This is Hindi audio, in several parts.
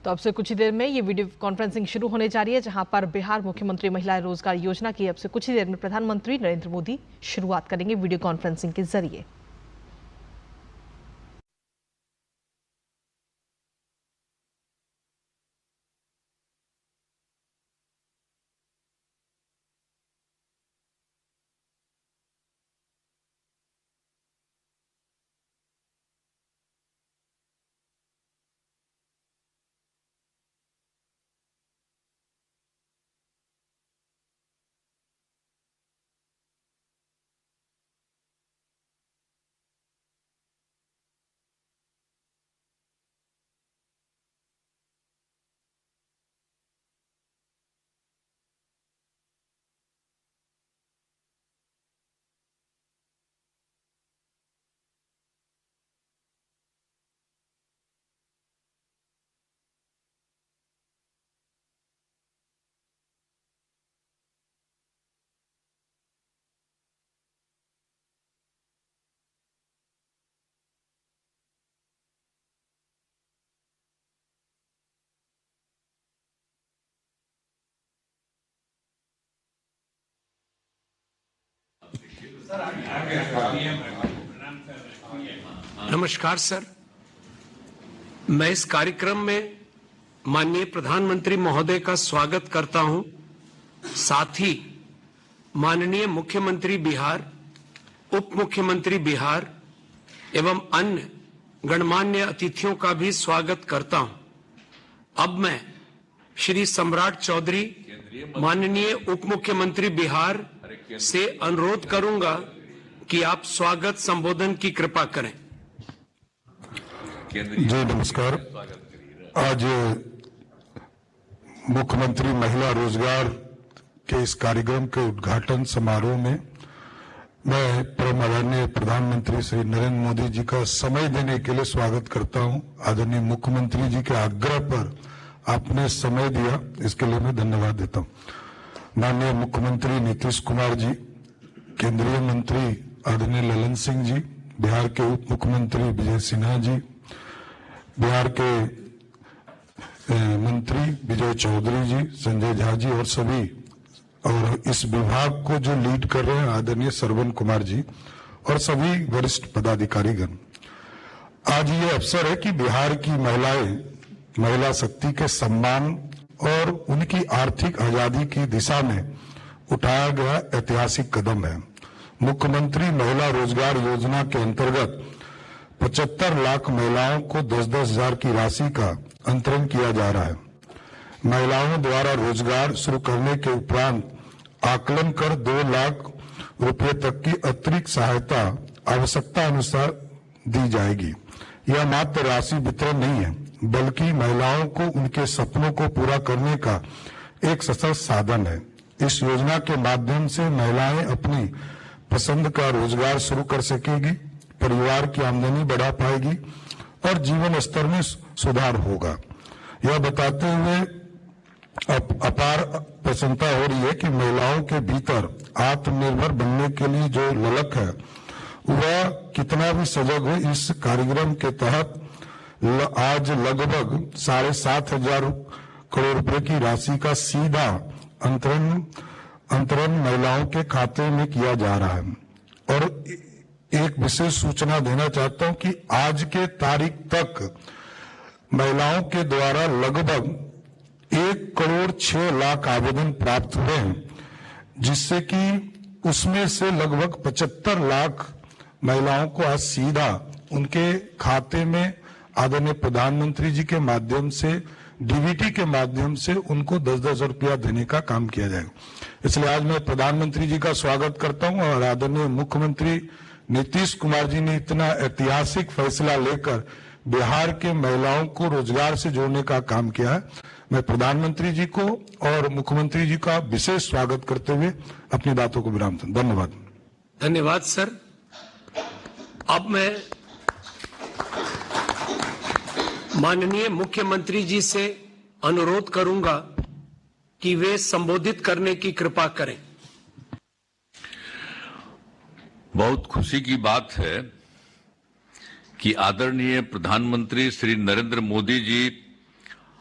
तो अब से कुछ ही देर में ये वीडियो कॉन्फ्रेंसिंग शुरू होने जा रही है, जहां पर बिहार मुख्यमंत्री महिला रोजगार योजना की अब से कुछ ही देर में प्रधानमंत्री नरेंद्र मोदी शुरुआत करेंगे वीडियो कॉन्फ्रेंसिंग के जरिए। नमस्कार सर, मैं इस कार्यक्रम में माननीय प्रधानमंत्री महोदय का स्वागत करता हूं। साथ ही माननीय मुख्यमंत्री बिहार, उप मुख्यमंत्री बिहार एवं अन्य गणमान्य अतिथियों का भी स्वागत करता हूं। अब मैं श्री सम्राट चौधरी, माननीय उप मुख्यमंत्री बिहार से अनुरोध करूंगा कि आप स्वागत संबोधन की कृपा करें। जी नमस्कार। आज मुख्यमंत्री महिला रोजगार के इस कार्यक्रम के उद्घाटन समारोह में मैं परम आदरणीय प्रधानमंत्री श्री नरेंद्र मोदी जी का समय देने के लिए स्वागत करता हूं। आदरणीय मुख्यमंत्री जी के आग्रह पर आपने समय दिया, इसके लिए मैं धन्यवाद देता हूं। माननीय मुख्यमंत्री नीतीश कुमार जी, केंद्रीय मंत्री आदरणीय ललन सिंह जी, बिहार के उप मुख्यमंत्री विजय सिन्हा जी, बिहार के मंत्री विजय चौधरी जी, संजय झा जी और सभी, और इस विभाग को जो लीड कर रहे हैं आदरणीय श्रवण कुमार जी और सभी वरिष्ठ पदाधिकारीगण। आज ये अवसर है कि बिहार की महिलाएं महिला शक्ति के सम्मान और उनकी आर्थिक आजादी की दिशा में उठाया गया ऐतिहासिक कदम है। मुख्यमंत्री महिला रोजगार योजना के अंतर्गत 75 लाख महिलाओं को 10-10 हजार की राशि का अंतरण किया जा रहा है। महिलाओं द्वारा रोजगार शुरू करने के उपरांत आकलन कर 2 लाख रुपए तक की अतिरिक्त सहायता आवश्यकता अनुसार दी जाएगी। यह मात्र राशि वितरण नहीं है, बल्कि महिलाओं को उनके सपनों को पूरा करने का एक सशक्त साधन है। इस योजना के माध्यम से महिलाएं अपनी पसंद का रोजगार शुरू कर सकेगी, परिवार की आमदनी बढ़ा पाएगी और जीवन स्तर में सुधार होगा। यह बताते हुए अपार प्रसन्नता हो रही है कि महिलाओं के भीतर आत्मनिर्भर बनने के लिए जो ललक है वह कितना भी सजग हो। इस कार्यक्रम के तहत आज लगभग 7,500 करोड़ रुपए की राशि का सीधा अंतरण महिलाओं के खाते में किया जा रहा है। और एक विशेष सूचना देना चाहता हूं कि आज के तारीख तक महिलाओं के द्वारा लगभग 1,06,00,000 आवेदन प्राप्त हुए हैं, जिससे कि उसमें से लगभग 75 लाख महिलाओं को आज सीधा उनके खाते में आदरणीय प्रधानमंत्री जी के माध्यम से, डीबीटी के माध्यम से उनको 10-10 रुपया देने का काम किया जाएगा। इसलिए आज मैं प्रधानमंत्री जी का स्वागत करता हूं और आदरणीय मुख्यमंत्री नीतीश कुमार जी ने इतना ऐतिहासिक फैसला लेकर बिहार के महिलाओं को रोजगार से जोड़ने का काम किया है। मैं प्रधानमंत्री जी को और मुख्यमंत्री जी का विशेष स्वागत करते हुए अपनी बातों को विराम दूं। धन्यवाद। धन्यवाद सर। अब मैं माननीय मुख्यमंत्री जी से अनुरोध करूंगा कि वे संबोधित करने की कृपा करें। बहुत खुशी की बात है कि आदरणीय प्रधानमंत्री श्री नरेंद्र मोदी जी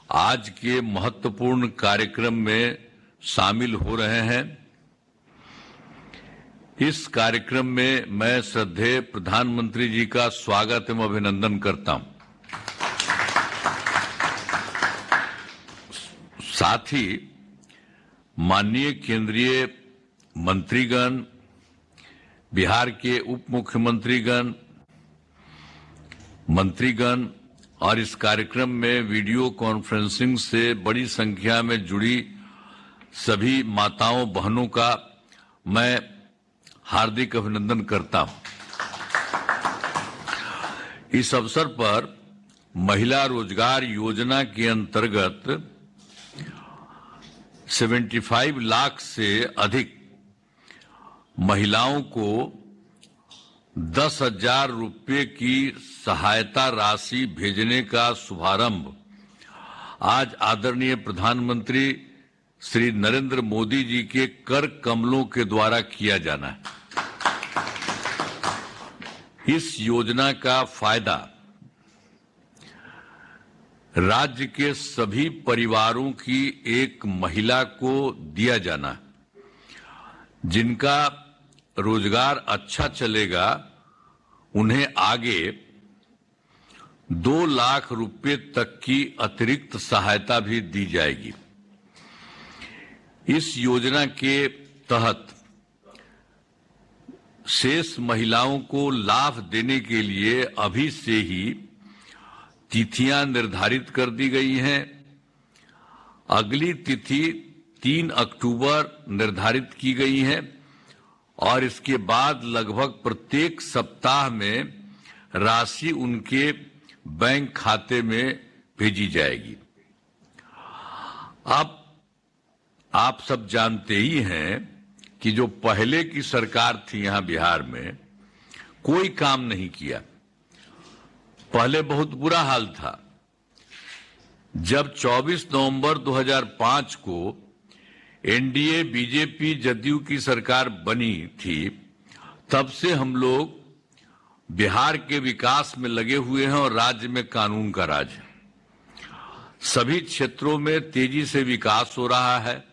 आज के महत्वपूर्ण कार्यक्रम में शामिल हो रहे हैं। इस कार्यक्रम में मैं श्रद्धेय प्रधानमंत्री जी का स्वागत एवं अभिनंदन करता हूं। साथ ही माननीय केंद्रीय मंत्रीगण, बिहार के उप मुख्यमंत्रीगण, मंत्रीगण और इस कार्यक्रम में वीडियो कॉन्फ्रेंसिंग से बड़ी संख्या में जुड़ी सभी माताओं बहनों का मैं हार्दिक अभिनंदन करता हूं। इस अवसर पर महिला रोजगार योजना के अंतर्गत 75 लाख से अधिक महिलाओं को 10,000 रुपये की सहायता राशि भेजने का शुभारंभ आज आदरणीय प्रधानमंत्री श्री नरेंद्र मोदी जी के कर कमलों के द्वारा किया जाना है। इस योजना का फायदा राज्य के सभी परिवारों की एक महिला को दिया जाना है, जिनका रोजगार अच्छा चलेगा। उन्हें आगे 2 लाख रुपए तक की अतिरिक्त सहायता भी दी जाएगी। इस योजना के तहत शेष महिलाओं को लाभ देने के लिए अभी से ही तिथियां निर्धारित कर दी गई हैं। अगली तिथि 3 अक्टूबर निर्धारित की गई है और इसके बाद लगभग प्रत्येक सप्ताह में राशि उनके बैंक खाते में भेजी जाएगी। अब आप सब जानते ही हैं कि जो पहले की सरकार थी यहां बिहार में, कोई काम नहीं किया। पहले बहुत बुरा हाल था। जब 24 नवंबर 2005 को एनडीए बीजेपी जदयू की सरकार बनी थी, तब से हम लोग बिहार के विकास में लगे हुए हैं और राज्य में कानून का राज है। सभी क्षेत्रों में तेजी से विकास हो रहा है,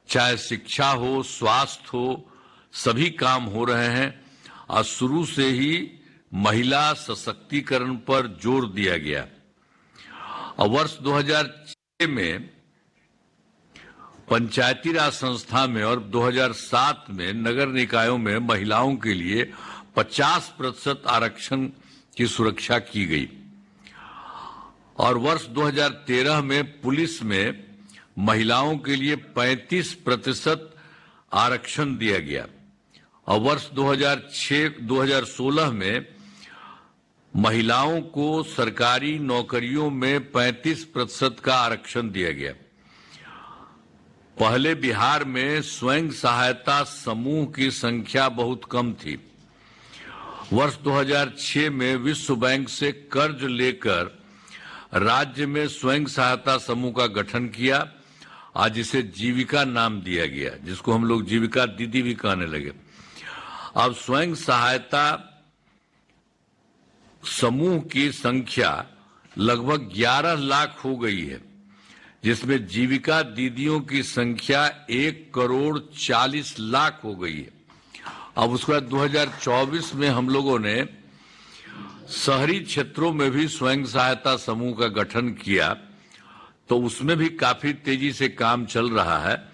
चाहे शिक्षा हो, स्वास्थ्य हो, सभी काम हो रहे हैं और शुरू से ही महिला सशक्तिकरण पर जोर दिया गया। और वर्ष 2006 में पंचायती राज संस्था में और 2007 में नगर निकायों में महिलाओं के लिए 50% आरक्षण की सुरक्षा की गई और वर्ष 2013 में पुलिस में महिलाओं के लिए 35% आरक्षण दिया गया और वर्ष 2016 में महिलाओं को सरकारी नौकरियों में 35% का आरक्षण दिया गया। पहले बिहार में स्वयं सहायता समूह की संख्या बहुत कम थी। वर्ष 2006 में विश्व बैंक से कर्ज लेकर राज्य में स्वयं सहायता समूह का गठन किया। आज इसे जीविका नाम दिया गया, जिसको हम लोग जीविका दीदी भी कहने लगे। अब स्वयं सहायता समूह की संख्या लगभग 11 लाख हो गई है, जिसमें जीविका दीदियों की संख्या 1,40,00,000 हो गई है। अब उसके बाद 2024 में हम लोगों ने शहरी क्षेत्रों में भी स्वयं सहायता समूह का गठन किया, तो उसमें भी काफी तेजी से काम चल रहा है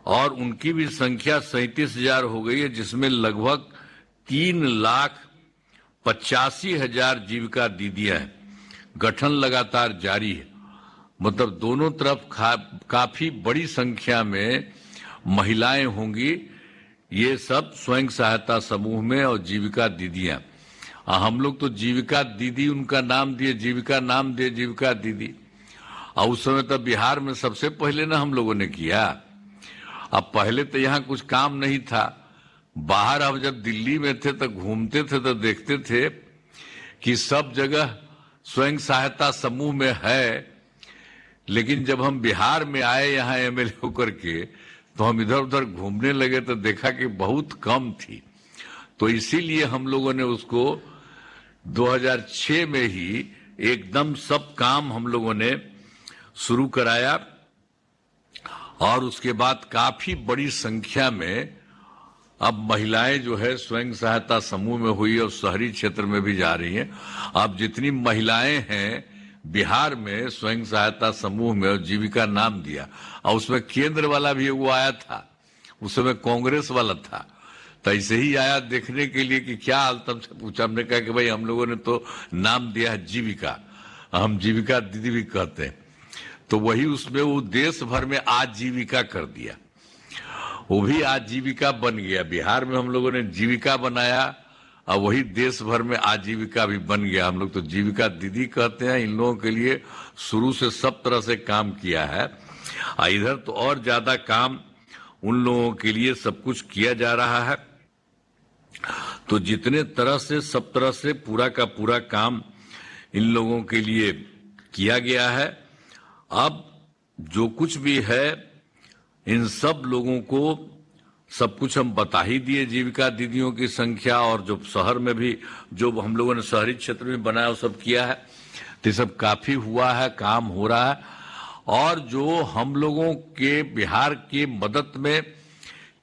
और उनकी भी संख्या 37,000 हो गई है, जिसमें लगभग 3,85,000 जीविका दीदियां हैं। गठन लगातार जारी है। मतलब दोनों तरफ काफी बड़ी संख्या में महिलाएं होंगी। ये सब स्वयं सहायता समूह में और जीविका दीदियां। हम लोग तो जीविका दीदी उनका नाम दिए, जीविका नाम दिए जीविका दीदी। और उस समय तब बिहार में सबसे पहले ना हम लोगों ने किया। अब पहले तो यहाँ कुछ काम नहीं था। बाहर अब जब दिल्ली में थे तो घूमते थे तो देखते थे कि सब जगह स्वयं सहायता समूह में है, लेकिन जब हम बिहार में आए यहाँ एमएलए होकर के, तो हम इधर उधर घूमने लगे तो देखा कि बहुत कम थी। तो इसीलिए हम लोगों ने उसको 2006 में ही एकदम सब काम हम लोगों ने शुरू कराया और उसके बाद काफी बड़ी संख्या में अब महिलाएं जो है स्वयं सहायता समूह में हुई और शहरी क्षेत्र में भी जा रही हैं। अब जितनी महिलाएं हैं बिहार में स्वयं सहायता समूह में, और जीविका नाम दिया, और उसमें केंद्र वाला भी वो आया था, उस समय कांग्रेस वाला था, तो ऐसे ही आया देखने के लिए कि क्या हाल। तब से पूछा, हमने कहा कि भाई हम लोगों ने तो नाम दिया है जीविका, हम जीविका दीदी भी कहते हैं, तो वही उसमें वो देश भर में आजीविका कर दिया, वो भी आजीविका बन गया। बिहार में हम लोगों ने जीविका बनाया और वही देश भर में आजीविका भी बन गया। हम लोग तो जीविका दीदी कहते हैं। इन लोगों के लिए शुरू से सब तरह से काम किया है। इधर तो और ज्यादा काम उन लोगों के लिए सब कुछ किया जा रहा है। तो जितने तरह से सब तरह से पूरा का पूरा काम इन लोगों के लिए किया गया है। अब जो कुछ भी है इन सब लोगों को सब कुछ हम बता ही दिए, जीविका दीदियों की संख्या, और जो शहर में भी जो हम लोगों ने शहरी क्षेत्र में बनाया वो सब किया है। तो सब काफी हुआ है, काम हो रहा है। और जो हम लोगों के बिहार के मदद में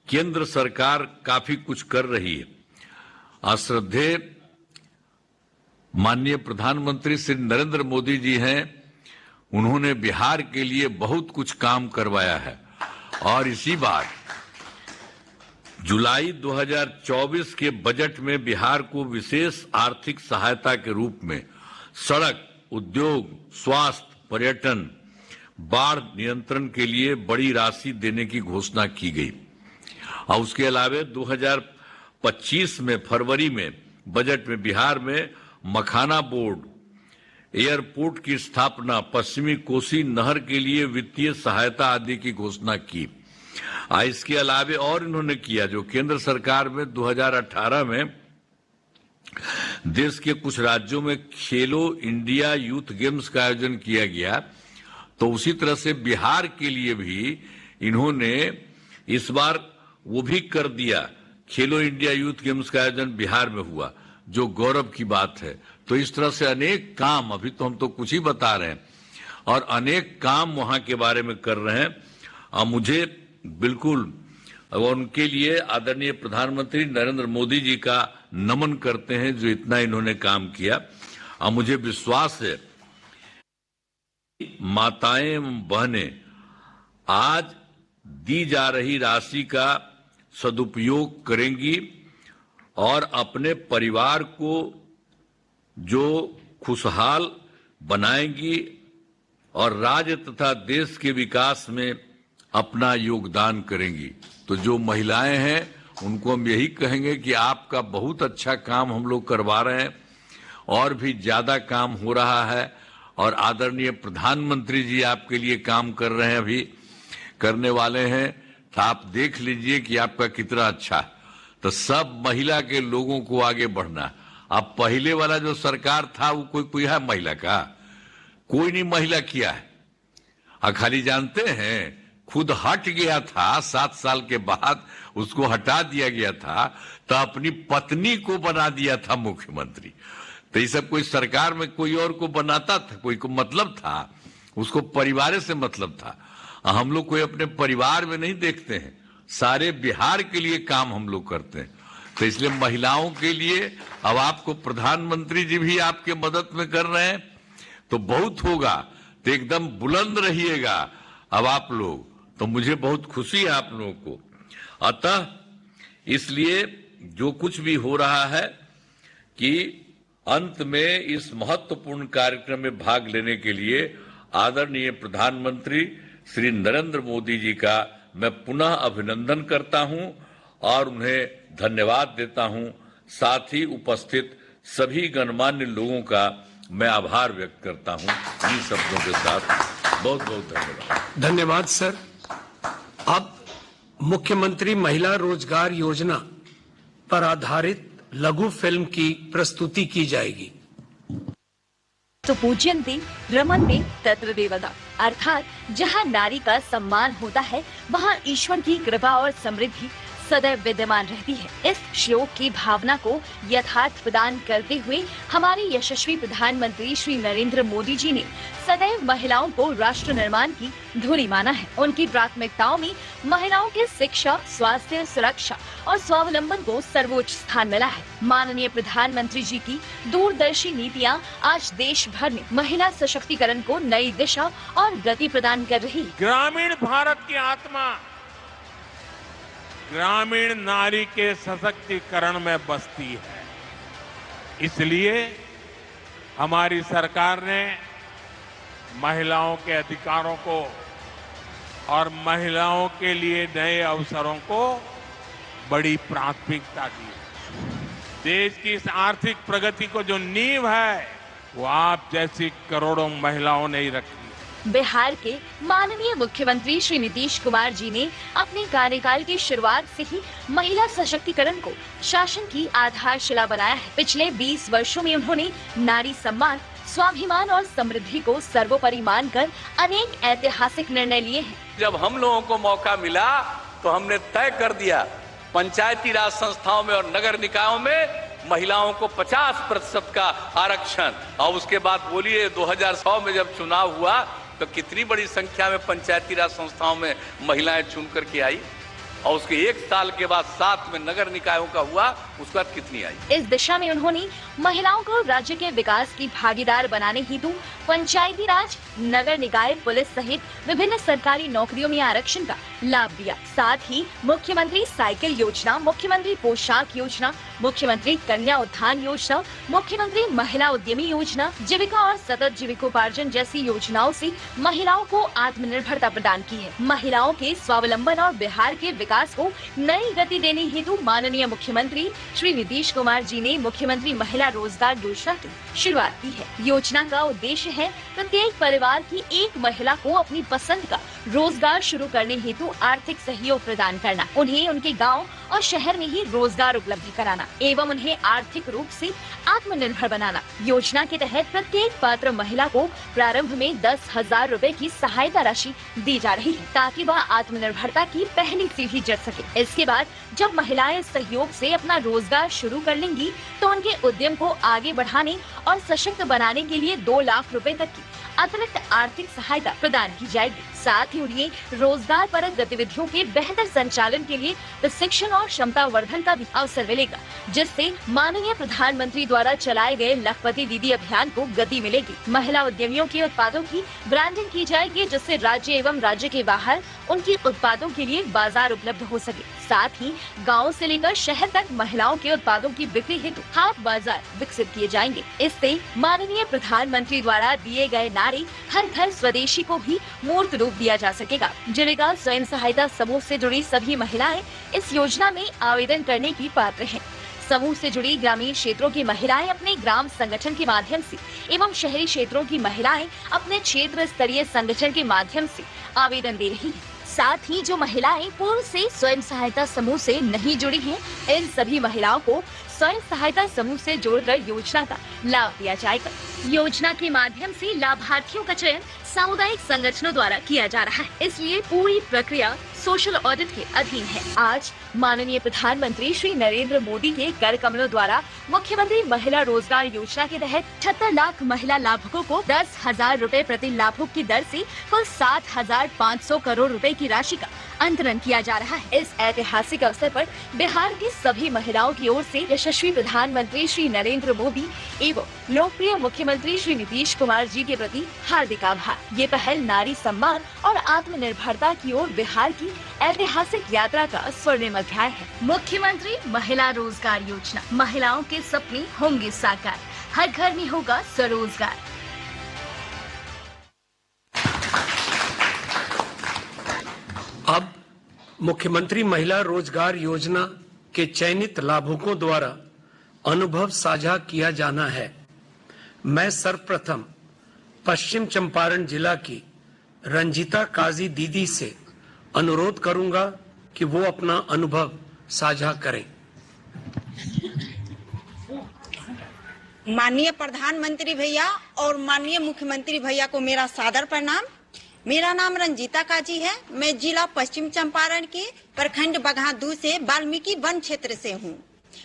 केंद्र सरकार काफी कुछ कर रही है। श्रद्धेय माननीय प्रधानमंत्री श्री नरेंद्र मोदी जी हैं, उन्होंने बिहार के लिए बहुत कुछ काम करवाया है। और इसी बार जुलाई 2024 के बजट में बिहार को विशेष आर्थिक सहायता के रूप में सड़क, उद्योग, स्वास्थ्य, पर्यटन, बाढ़ नियंत्रण के लिए बड़ी राशि देने की घोषणा की गई। और उसके अलावा 2025 में फरवरी में बजट में बिहार में मखाना बोर्ड, एयरपोर्ट की स्थापना, पश्चिमी कोसी नहर के लिए वित्तीय सहायता आदि की घोषणा की। इसके अलावा और इन्होंने किया, जो केंद्र सरकार में 2018 में देश के कुछ राज्यों में खेलो इंडिया यूथ गेम्स का आयोजन किया गया, तो उसी तरह से बिहार के लिए भी इन्होंने इस बार वो भी कर दिया। खेलो इंडिया यूथ गेम्स का आयोजन बिहार में हुआ, जो गौरव की बात है। तो इस तरह से अनेक काम, अभी तो हम तो कुछ ही बता रहे हैं, और अनेक काम वहां के बारे में कर रहे हैं। और मुझे बिल्कुल उनके लिए आदरणीय प्रधानमंत्री नरेंद्र मोदी जी का नमन करते हैं, जो इतना इन्होंने काम किया। और मुझे विश्वास है माताएं एवं बहनें आज दी जा रही राशि का सदुपयोग करेंगी और अपने परिवार को जो खुशहाल बनाएंगी और राज्य तथा देश के विकास में अपना योगदान करेंगी। तो जो महिलाएं हैं उनको हम यही कहेंगे कि आपका बहुत अच्छा काम हम लोग करवा रहे हैं, और भी ज्यादा काम हो रहा है। और आदरणीय प्रधानमंत्री जी आपके लिए काम कर रहे हैं, अभी करने वाले हैं। तो आप देख लीजिए कि आपका कितना अच्छा है। तो सब महिला के लोगों को आगे बढ़ना। अब पहले वाला जो सरकार था वो कोई है महिला का? कोई नहीं महिला किया है। खाली जानते हैं खुद हट गया था, 7 साल के बाद उसको हटा दिया गया था, तो अपनी पत्नी को बना दिया था मुख्यमंत्री। तो ये सब कोई सरकार में कोई और को बनाता था, कोई को मतलब था, उसको परिवार से मतलब था। हम लोग कोई अपने परिवार में नहीं देखते हैं, सारे बिहार के लिए काम हम लोग करते हैं। तो इसलिए महिलाओं के लिए अब आपको प्रधानमंत्री जी भी आपके मदद में कर रहे हैं, तो बहुत होगा। तो एकदम बुलंद रहिएगा अब आप लोग। तो मुझे बहुत खुशी है आप लोगों को। अतः इसलिए जो कुछ भी हो रहा है कि अंत में इस महत्वपूर्ण कार्यक्रम में भाग लेने के लिए आदरणीय प्रधानमंत्री श्री नरेंद्र मोदी जी का मैं पुनः अभिनंदन करता हूं और उन्हें धन्यवाद देता हूं। साथ ही उपस्थित सभी गणमान्य लोगों का मैं आभार व्यक्त करता हूं। इन शब्दों के साथ बहुत बहुत धन्यवाद। धन्यवाद सर। अब मुख्यमंत्री महिला रोजगार योजना पर आधारित लघु फिल्म की प्रस्तुति की जाएगी। तो पूज्यन्ते रमन्ते तत्र देवता, अर्थात जहाँ नारी का सम्मान होता है वहाँ ईश्वर की कृपा और समृद्धि सदैव विद्यमान रहती है। इस श्लोक की भावना को यथार्थ प्रदान करते हुए हमारे यशस्वी प्रधानमंत्री श्री नरेंद्र मोदी जी ने सदैव महिलाओं को राष्ट्र निर्माण की धुरी माना है। उनकी प्राथमिकताओं में महिलाओं की शिक्षा, स्वास्थ्य, सुरक्षा और स्वावलंबन को सर्वोच्च स्थान मिला है। माननीय प्रधानमंत्री जी की दूरदर्शी नीतियां आज देश भर में महिला सशक्तिकरण को नई दिशा और गति प्रदान कर रही है। ग्रामीण भारत की आत्मा ग्रामीण नारी के सशक्तिकरण में बसती है। इसलिए हमारी सरकार ने महिलाओं के अधिकारों को और महिलाओं के लिए नए अवसरों को बड़ी प्राथमिकता दी है। देश की इस आर्थिक प्रगति को जो नींव है वो आप जैसी करोड़ों महिलाओं ने ही रखी। बिहार के माननीय मुख्यमंत्री श्री नीतीश कुमार जी ने अपने कार्यकाल की शुरुआत से ही महिला सशक्तिकरण को शासन की आधारशिला बनाया है। पिछले 20 वर्षों में उन्होंने नारी सम्मान, स्वाभिमान और समृद्धि को सर्वोपरि मानकर अनेक ऐतिहासिक निर्णय लिए हैं। जब हम लोगों को मौका मिला तो हमने तय कर दिया पंचायती राज संस्थाओं में और नगर निकायों में महिलाओं को 50% का आरक्षण। और उसके बाद बोलिए 2006 में जब चुनाव हुआ तो कितनी बड़ी संख्या में पंचायती राज संस्थाओं में महिलाएं चुन करके आई, और उसके 1 साल के बाद 7 में नगर निकायों का हुआ, उसके बाद कितनी आई। इस दिशा में उन्होंने महिलाओं को राज्य के विकास की भागीदार बनाने हेतु पंचायती राज, नगर निकाय, पुलिस सहित विभिन्न सरकारी नौकरियों में आरक्षण का लाभ दिया। साथ ही मुख्यमंत्री साइकिल योजना, मुख्यमंत्री पोशाक योजना, मुख्यमंत्री कन्या उत्थान योजना, मुख्यमंत्री महिला उद्यमी योजना, जीविका और सतत जीविकोपार्जन जैसी योजनाओं से महिलाओं को आत्मनिर्भरता प्रदान की है। महिलाओं के स्वावलंबन और बिहार के विकास को नई गति देने हेतु माननीय मुख्यमंत्री श्री नीतीश कुमार जी ने मुख्यमंत्री महिला रोजगार योजना की शुरुआत की है। योजना का उद्देश्य है प्रत्येक परिवार की एक महिला को अपनी पसंद का रोजगार शुरू करने हेतु आर्थिक सहयोग प्रदान करना, उन्हें उनके गांव और शहर में ही रोजगार उपलब्ध कराना एवं उन्हें आर्थिक रूप से आत्मनिर्भर बनाना। योजना के तहत प्रत्येक पात्र महिला को प्रारंभ में 10,000 रुपए की सहायता राशि दी जा रही है ताकि वह आत्मनिर्भरता की पहली सीढ़ी चढ़ सके। इसके बाद जब महिलाएं सहयोग से अपना रोजगार शुरू कर लेंगी तो उनके उद्यम को आगे बढ़ाने और सशक्त बनाने के लिए 2 लाख रुपए तक की अतिरिक्त आर्थिक सहायता प्रदान की जाएगी। साथ ही उन्हें रोजगार परक गतिविधियों के बेहतर संचालन के लिए प्रशिक्षण और क्षमता वर्धन का भी अवसर मिलेगा, जिससे माननीय प्रधानमंत्री द्वारा चलाए गए लखपति दीदी अभियान को गति मिलेगी। महिला उद्यमियों के उत्पादों की ब्रांडिंग की जाएगी, जिससे राज्य एवं राज्य के बाहर उनके उत्पादों के लिए बाजार उपलब्ध हो सके। साथ ही गाँव से लेकर शहर तक महिलाओं के उत्पादों की बिक्री हेतु हाट बाजार विकसित किए जाएंगे। इससे माननीय प्रधानमंत्री द्वारा दिए गए नारी हर घर स्वदेशी को भी मूर्त रूप दिया जा सकेगा। जिलेगा स्वयं सहायता समूह से जुड़ी सभी महिलाएं इस योजना में आवेदन करने की पात्र हैं। समूह से जुड़ी ग्रामीण क्षेत्रों की महिलाएं अपने ग्राम संगठन के माध्यम से एवं शहरी क्षेत्रों की महिलाएं अपने क्षेत्र स्तरीय संगठन के माध्यम से आवेदन दे रही हैं। साथ ही जो महिलाएं पूर्व से स्वयं सहायता समूह से नहीं जुड़ी हैं, इन सभी महिलाओं को स्वयं सहायता समूह से जोड़कर योजना का लाभ दिया जाएगा। योजना के माध्यम से लाभार्थियों का चयन सामुदायिक संगठनों द्वारा किया जा रहा है, इसलिए पूरी प्रक्रिया सोशल ऑडिट के अधीन है। आज माननीय प्रधानमंत्री श्री नरेंद्र मोदी के कर कमलों द्वारा मुख्यमंत्री महिला रोजगार योजना के तहत 78 लाख महिला लाभुकों को 10,000 रुपए प्रति लाभुक की दर से कुल 7,500 करोड़ रुपए की राशि का अंतरण किया जा रहा है। इस ऐतिहासिक अवसर पर बिहार की सभी महिलाओं की ओर से यशस्वी प्रधानमंत्री श्री नरेंद्र मोदी एवं लोकप्रिय मुख्यमंत्री श्री नीतीश कुमार जी के प्रति हार्दिक आभार। ये पहल नारी सम्मान और आत्मनिर्भरता की ओर बिहार की ऐतिहासिक यात्रा का स्वर्णिम अध्याय है। मुख्यमंत्री महिला रोजगार योजना, महिलाओं के सपने होंगे साकार, हर घर में होगा स्वरोजगार। अब मुख्यमंत्री महिला रोजगार योजना के चयनित लाभुकों द्वारा अनुभव साझा किया जाना है। मैं सर्वप्रथम पश्चिम चंपारण जिला की रंजीता काजी दीदी से अनुरोध करूंगा कि वो अपना अनुभव साझा करें। माननीय प्रधानमंत्री भैया और माननीय मुख्यमंत्री भैया को मेरा सादर प्रणाम। मेरा नाम रंजीता काजी है। मैं जिला पश्चिम चंपारण के प्रखंड बगहादूर से वाल्मीकि वन क्षेत्र से हूँ।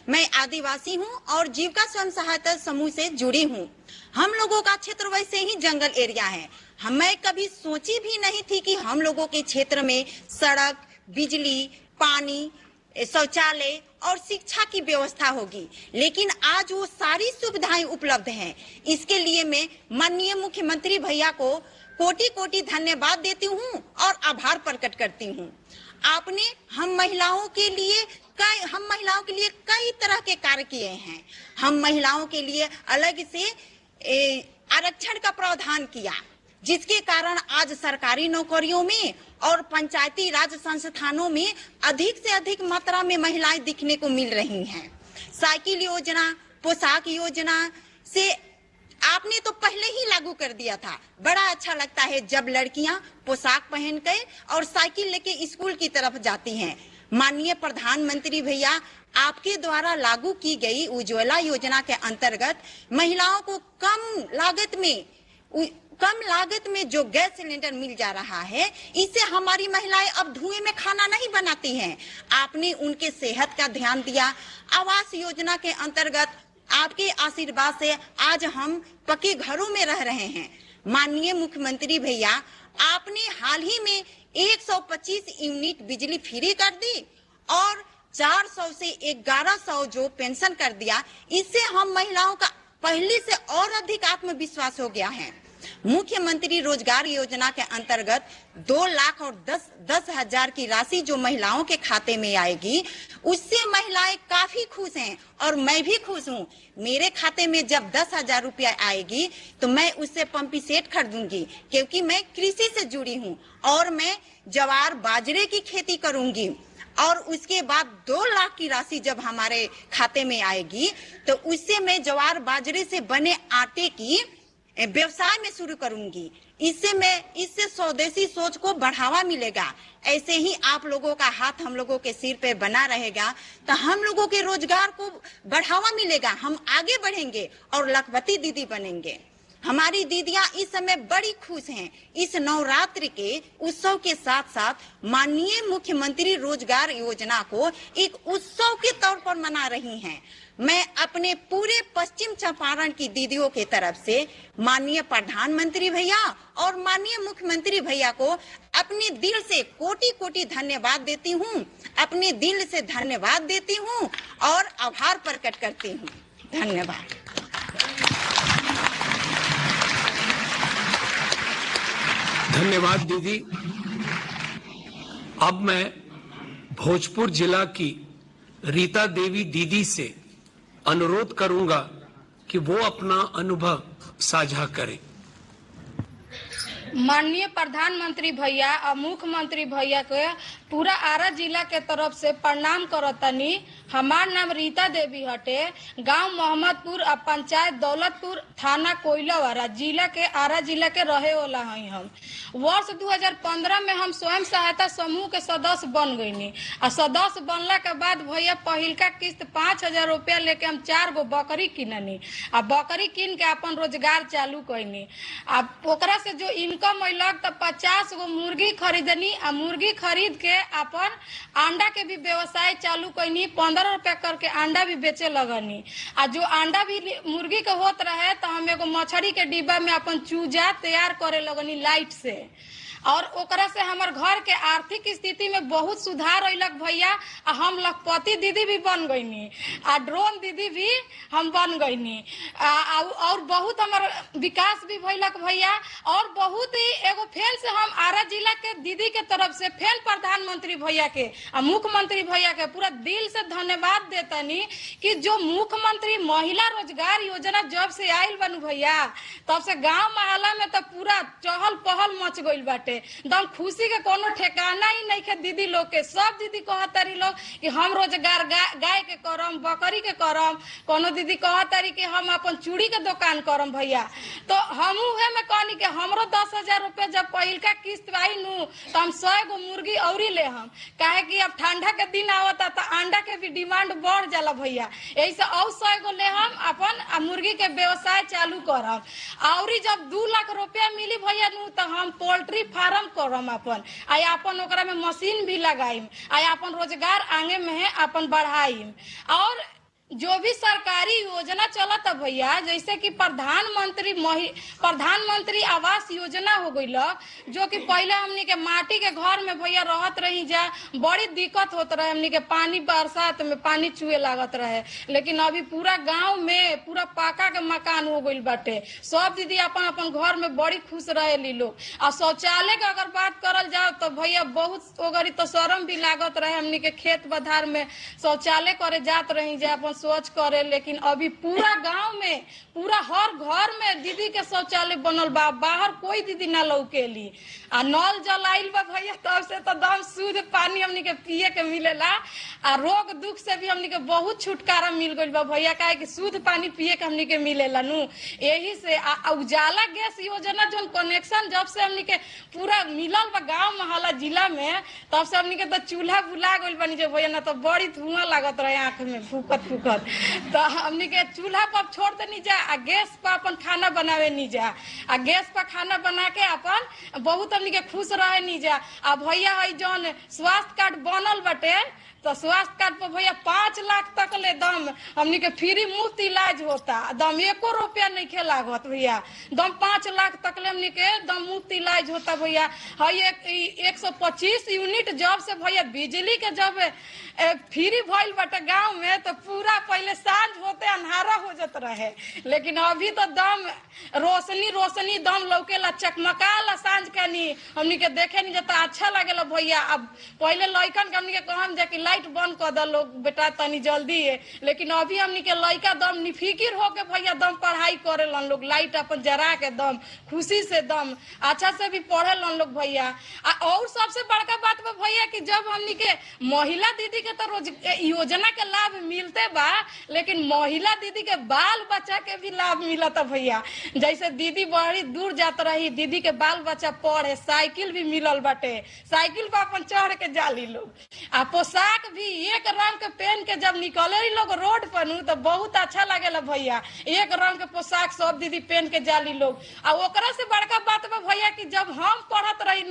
मैं आदिवासी हूँ और जीविका स्वयं सहायता समूह से जुड़ी हूँ। हम लोगों का क्षेत्र वैसे ही जंगल एरिया है। मैं कभी सोची भी नहीं थी कि हम लोगों के क्षेत्र में सड़क, बिजली, पानी, शौचालय और शिक्षा की व्यवस्था होगी, लेकिन आज वो सारी सुविधाएं उपलब्ध हैं। इसके लिए मैं माननीय मुख्यमंत्री भैया को कोटि कोटि धन्यवाद देती हूँ और आभार प्रकट करती हूँ। आपने हम महिलाओं के लिए कई तरह के कार्य किए हैं। हम महिलाओं के लिए अलग से आरक्षण का प्रावधान किया, जिसके कारण आज सरकारी नौकरियों में और पंचायती राज संस्थानों में अधिक से अधिक मात्रा में महिलाएं दिखने को मिल रही हैं। साइकिल योजना, पोशाक योजना से आपने तो पहले ही लागू कर दिया था। बड़ा अच्छा लगता है जब लड़कियां पोशाक पहन कर और साइकिल लेके स्कूल की तरफ जाती हैं। माननीय प्रधानमंत्री भैया, आपके द्वारा लागू की गई उज्ज्वला योजना के अंतर्गत महिलाओं को कम लागत में जो गैस सिलेंडर मिल जा रहा है, इससे हमारी महिलाएं अब धुएं में खाना नहीं बनाती हैं। आपने उनके सेहत का ध्यान दिया। आवास योजना के अंतर्गत आपके आशीर्वाद से आज हम पक्के घरों में रह रहे हैं। माननीय मुख्यमंत्री भैया, आपने हाल ही में 125 यूनिट बिजली फ्री कर दी और 400 से 1100 जो पेंशन कर दिया। इससे हम महिलाओं का पहले से और अधिक आत्मविश्वास हो गया है। मुख्यमंत्री रोजगार योजना के अंतर्गत 2,10,000 की राशि जो महिलाओं के खाते में आएगी, उससे महिलाएं काफी खुश हैं और मैं भी खुश हूँ। मेरे खाते में जब 10,000 रुपया आएगी तो मैं उससे पंपी सेट खरीदूंगी, क्योंकि मैं कृषि से जुड़ी हूँ और मैं ज्वार बाजरे की खेती करूंगी। और उसके बाद 2 लाख की राशि जब हमारे खाते में आएगी तो उससे मैं ज्वार बाजरे से बने आटे की व्यवसाय में शुरू करूंगी। इससे स्वदेशी सोच को बढ़ावा मिलेगा। ऐसे ही आप लोगों का हाथ हम लोगों के सिर पे बना रहेगा तो हम लोगों के रोजगार को बढ़ावा मिलेगा। हम आगे बढ़ेंगे और लखपति दीदी बनेंगे। हमारी दीदियां इस समय बड़ी खुश हैं। इस नवरात्रि के उत्सव के साथ साथ माननीय मुख्यमंत्री रोजगार योजना को एक उत्सव के तौर पर मना रही हैं। मैं अपने पूरे पश्चिम चंपारण की दीदियों के तरफ से माननीय प्रधानमंत्री भैया और माननीय मुख्यमंत्री भैया को अपने दिल से कोटि कोटि धन्यवाद देती हूँ। अपने दिल से धन्यवाद देती हूँ और आभार प्रकट करती हूँ। धन्यवाद। धन्यवाद दीदी। अब मैं भोजपुर जिला की रीता देवी दीदी से अनुरोध करूंगा कि वो अपना अनुभव साझा करें। माननीय प्रधानमंत्री भैया और मुख्यमंत्री भैया के पूरा आरा जिला के तरफ से प्रणाम करतनी। हमार नाम रीता देवी हटे। गांव मोहम्मदपुर और पंचायत दौलतपुर, थाना कोइलावाड़ा, जिला के आरा जिला के रहे वाला हैं हम। वर्ष 2015 में हम स्वयं सहायता समूह के सदस्य बन गईनी और सदस्य बनला के बाद भैया पहिलका किस्त 5,000 रुपया लेके हम 4 गो बकरी किननी और बकरी किन के अपन रोजगार चालू कैनी। अब ओकरा से जो इनकम अइलक तो 50 गो मुर्गी खरीदनी और मुर्गी खरीद के अपन अंडा के भी व्यवसाय चालू कैनी। 15 रुपया करके अंडा भी बेचे लगनी। आ जो अंडा भी मुर्गी के होत रहे तो हम एगो मछली के डिब्बा में अपन चूजा तैयार करे लगनी लाइट से। और ओकरा से हमार घर के आर्थिक स्थिति में बहुत सुधार अइलक भैया। हम लखपति दीदी भी बन गईनी आ ड्रोन दीदी भी हम बन गईनी और बहुत हमार विकास भी भइलक भैया। और बहुत ही एगो फेल से हम आरा जिला के दीदी के तरफ से फेल प्रधानमंत्री भैया के और मुख्यमंत्री भैया के पूरा दिल से धन्यवाद देतनी कि जो मुख्यमंत्री महिला रोजगार योजना जब से आयल बन भैया तब से गाँव मोहल्ला में तो पूरा चहल पहल मच गइल बाटे। एकदम खुशी के कोनो ठिकाना ही नहीं है दीदी लोग के। सब दीदी कहतारी लोग कि हम रोजगार गाय के करम, बकरी के करम। कोनो दीदी कहतारी कि हम अपन चूड़ी के दुकान करम भैया। तो हम उहे में कहनी कि हमरो 10,000 रुपया जब पहिलका किस्त आई नु तो हम 100 गो मुर्गी औरी ले हम, काहे कि अब ठंडा के दिन आवता तो अंडा के भी डिमांड बढ़ जाला भैया। यही से और 100 गो ले हम अपन मुर्गी के व्यवसाय चालू करम। औरी जब 2 लाख रुपया मिली भैया नु तो हम पोल्ट्री फार्म करम अपन अपन ओकरा में मशीन भी लगाइम अपन रोजगार आगे में है अपन बढ़ाइम। और जो भी सरकारी योजना चलता भैया, जैसे कि प्रधानमंत्री आवास योजना हो गई, जो कि पहले हमनी के माटी के घर में भैया रहत रही जा, बड़ी दिक्कत होत रहे, हमनी के पानी बरसात में पानी चुए लागत रहे, लेकिन अभी पूरा गांव में पूरा पाका के मकान हो गई बाटे। सब दीदी अपन अपन घर में बड़ी खुश रहेली लोग। और शौचालय के अगर बात करल जाओ तो भैया बहुत ओगरी तो शर्म भी लागत रहे, हमनी के खेत बधार में शौचालय करे जात रही जा अपन सोच करे, लेकिन अभी पूरा गांव में पूरा हर घर में दीदी के शौचालय बनल बा, बाहर कोई दीदी ना लौकेली। आ नल जल आइल बा भैया, तब से तो दम शुद्ध पानी हमनी के पिए के मिलेला। आ रोग दुख से भी हमनी के बहुत छुटकारा मिल गइल बा भैया, काहे कि शुद्ध पानी पिए के हमनी के मिलेला नु। यही से उजाला गैस योजना जो कनेक्शन जब से हमनी के पूरा मिलल बा गांव मोहल्ला जिला में, तब से हमनी के तो चूल्हा बुला गइल बानी जे भैया, ना तो बड़ी धुआं लागत रहे आंख में फूकत। तो हमनी के चूल्हा पर छोड़ देनी जा, आ गैस पर अपन खाना बनावे नी जा, आ गैस पर खाना बना के अपन बहुत हमनी के खुश रहे नी जा। आ भैया है जौन स्वास्थ्य कार्ड बनल बटे, तो स्वास्थ्य कार्ड पर भैया 5 लाख तक ले दम हमनी के फ्री मुफ्त इलाज होता, दम 1 रुपया नहीं खे लागत भैया, दम 5 लाख तक ले हमनी के दम मुफ्त इलाज होता भैया। है 125 यूनिट जब से भैया बिजली के जब फ्री भइल बटे गांव में, तो पूरा पहले सांझ होते अन्हारा हो जात रहे, लेकिन अभी तो दम रोशनी दम लौकेला, चकमकाला सांझ के नी हमनी के देखे नहीं जाता, अच्छा लगेला भैया। अब पहले लइकन के हमनी के कहम जे कि लाइट बंद कर द लोग बेटा तनी जल्दी है, लेकिन अभी हमनी के लइका दम निफिकिर होके भैया दम पढ़ाई करेलन लोग, लाइट अपन जरा के दम खुशी से दम अच्छा से भी पढ़ेलन लोग भैया। और सबसे बड़का बात बा भैया कि जब हमनी के महिला दीदी के तो रोज योजना के लाभ मिलते बा, लेकिन महिला दीदी के बाल बच्चा के भी लाभ मिलता भैया। जैसे दीदी बड़ी दूर जात रही, दीदी के बाल बच्चा पढ़े, साइकिल भी मिलल बाटे, साइकिल पर अपन चढ़ के जाली लोग। आ पोशाक भी एक रंग के पहन के जब निकले लोग रोड पर तो बहुत अच्छा लगेला भैया, एक रंग के पोशाक सब दीदी पहन के जाली लोग। आ ओकरा से बड़का बात बा भैया कि जब हम पढ़त रही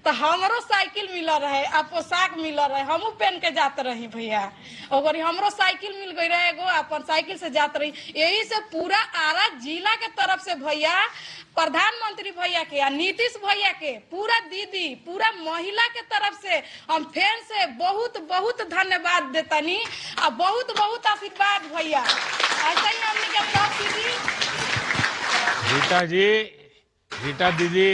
तो हमरो साइकिल मिल रहे, आ पोशाक मिल रहे, हमू पहन के जात रही भैया, और हमरो साइकिल मिल गई रहे एगो, अपन साइकिल से जात रही। यही से पूरा आरा जिला के तरफ से भैया प्रधानमंत्री भैया के या नीतीश भैया के पूरा दीदी पूरा महिला के तरफ से हम फिर से बहुत बहुत धन्यवाद देतनी, और बहुत बहुत आशीर्वाद भैया। ऐसा ही हमने के सब दीदी रीता दीदी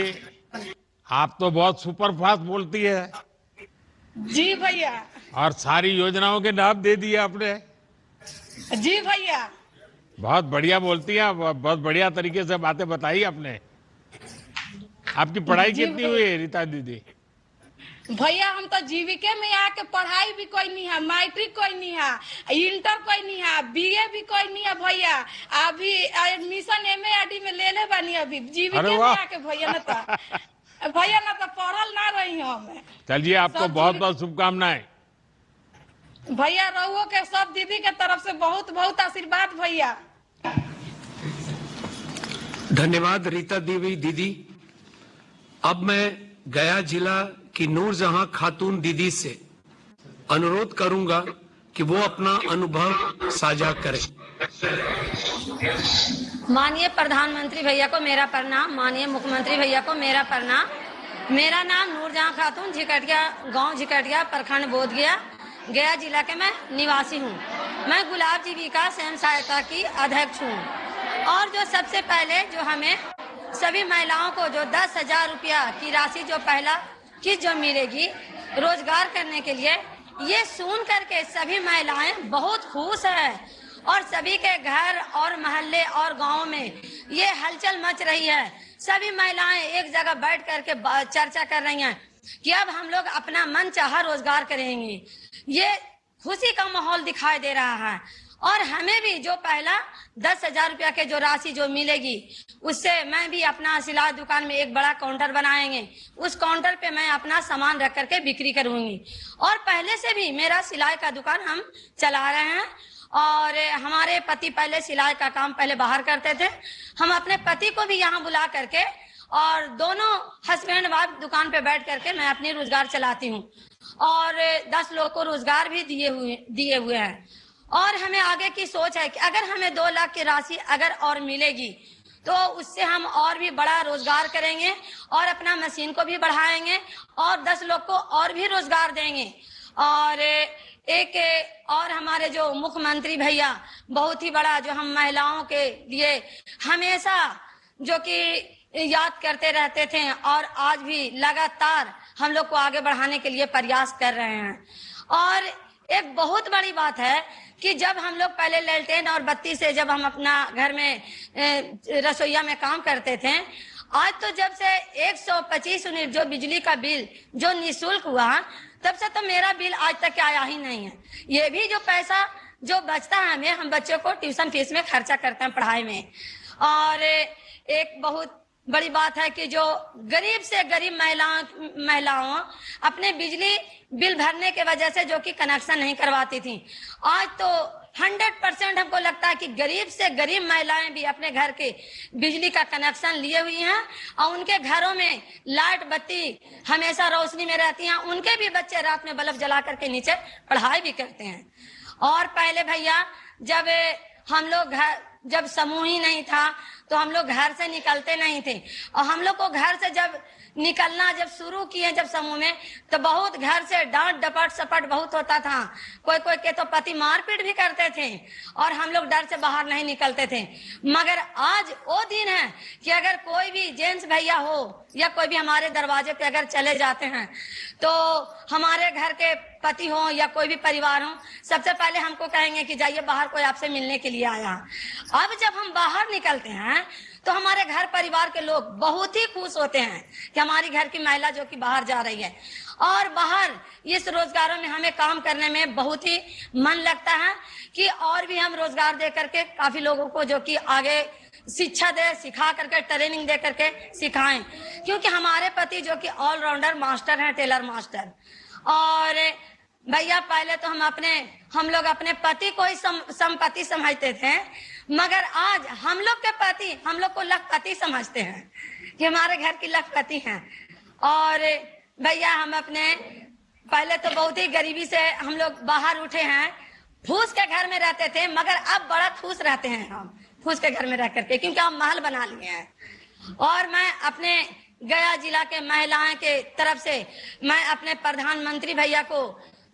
आप तो बहुत सुपर फास्ट बोलती है जी भैया, और सारी योजनाओं के लाभ दे दिए आपने। जी भैया बहुत बढ़िया बोलती हैं, बहुत बढ़िया तरीके से बातें बताई आपने। आपकी पढ़ाई कितनी हुई है रीता दीदी? भैया हम तो जीविका में आके पढ़ाई भी कोई नहीं है, मैट्रिक कोई नहीं है, इंटर कोई नहीं है, BA भी कोई नहीं है भैया। अभी एडमिशन MA में ले ले बानी अभी जीविका में आके भैया, ना तो पढ़ल ना रही हम। चलिए आपको बहुत बहुत शुभकामनाएं भैया, रहुओ के सब दीदी के तरफ से बहुत बहुत आशीर्वाद भैया। धन्यवाद रीता देवी दीदी। अब मैं गया जिला की नूरजहां खातून दीदी से अनुरोध करूंगा कि वो अपना अनुभव साझा करें। माननीय प्रधानमंत्री भैया को मेरा प्रणाम, माननीय मुख्यमंत्री भैया को मेरा प्रणाम। मेरा नाम नूरजहां खातून, झिकटिया गांव झिकटिया प्रखंड बोधगया गया जिला के मैं निवासी हूँ। मैं गुलाब जीविका स्वयं सहायता की अध्यक्ष हूँ। और जो सबसे पहले जो हमें सभी महिलाओं को जो 10,000 रुपया की राशि जो पहला किस्त जो मिलेगी रोजगार करने के लिए, ये सुन करके सभी महिलाएं बहुत खुश हैं और सभी के घर और मोहल्ले और गाँव में ये हलचल मच रही है। सभी महिलाएं एक जगह बैठ करके चर्चा कर रही हैं कि अब हम लोग अपना मन चाहा रोजगार करेंगे। ये खुशी का माहौल दिखाई दे रहा है। और हमें भी जो पहला 10,000 रुपया के जो राशि जो मिलेगी, उससे मैं भी अपना सिलाई दुकान में एक बड़ा काउंटर बनाएंगे। उस काउंटर पे मैं अपना सामान रख करके बिक्री करूंगी। और पहले से भी मेरा सिलाई का दुकान हम चला रहे हैं। और हमारे पति पहले सिलाई का काम पहले बाहर करते थे, हम अपने पति को भी यहाँ बुला करके और दोनों हस्बैंड वाइफ दुकान पे बैठ करके मैं अपनी रोजगार चलाती हूँ और 10 लोग को रोजगार भी दिए हुए हैं। और हमें आगे की सोच है कि अगर हमें 2 लाख की राशि अगर और मिलेगी तो उससे हम और भी बड़ा रोजगार करेंगे और अपना मशीन को भी बढ़ाएंगे और 10 लोग को और भी रोजगार देंगे। और एक और हमारे जो मुख्यमंत्री भैया बहुत ही बड़ा जो हम महिलाओं के लिए हमेशा जो कि याद करते रहते थे और आज भी लगातार हम लोग को आगे बढ़ाने के लिए प्रयास कर रहे हैं। और एक बहुत बड़ी बात है कि जब हम लोग पहले लैलटेन और बत्ती से जब हम अपना घर में रसोईया में काम करते थे, आज तो जब से 125 यूनिट जो बिजली का बिल जो निःशुल्क हुआ तब से तो मेरा बिल आज तक आया ही नहीं है। ये भी जो पैसा जो बचता है हमें, हम बच्चों को ट्यूशन फीस में खर्चा करते हैं पढ़ाई में। और एक बहुत बड़ी बात है कि जो गरीब से गरीब महिलाओं अपने बिजली बिल भरने के वजह से जो कि कनेक्शन नहीं करवाती थी, आज तो 100% हमको लगता है कि गरीब से गरीब महिलाएं भी अपने घर के बिजली का कनेक्शन लिए हुई हैं और उनके घरों में लाइट बत्ती हमेशा रोशनी में रहती हैं। उनके भी बच्चे रात में बल्ब जला करके नीचे पढ़ाई भी करते हैं। और पहले भैया जब हम लोग जब समूह ही नहीं था तो हम लोग घर से निकलते नहीं थे और हम लोग को घर से जब निकलना जब शुरू किए जब समूह में तो बहुत घर से डांट डपट सपट बहुत होता था। कोई कोई के तो पति मारपीट भी करते थे और हम लोग डर से बाहर नहीं निकलते थे। मगर आज वो दिन है कि अगर कोई भी जेंट्स भैया हो या कोई भी हमारे दरवाजे पे अगर चले जाते हैं तो हमारे घर के पति हो या कोई भी परिवार हो, सबसे पहले हमको कहेंगे कि जाइए बाहर, कोई आपसे मिलने के लिए आया। अब जब हम बाहर निकलते हैं तो हमारे घर परिवार के लोग बहुत ही खुश होते हैं कि हमारी घर की महिला जो कि बाहर जा रही है। और बाहर इस रोजगारों में हमें काम करने में बहुत ही मन लगता है कि और भी हम रोजगार दे करके काफी लोगों को जो कि आगे शिक्षा दे, सिखा करके ट्रेनिंग दे करके सिखाएं, क्योंकि हमारे पति जो कि ऑलराउंडर मास्टर हैं, टेलर मास्टर। और भैया पहले तो हम लोग अपने पति को ही संपत्ति समझते थे, मगर आज हम लोग के पति हम लोग को लखपति समझते हैं कि हमारे घर की लखपति हैं। और भैया हम अपने पहले तो बहुत ही गरीबी से हम लोग बाहर उठे हैं, फूस के घर में रहते थे, मगर अब बड़ा खुश रहते हैं हम फूस के घर में रह करके, क्योंकि हम महल बना लिए हैं। और मैं अपने गया जिला के महिलाएं के तरफ से मैं अपने प्रधानमंत्री भैया को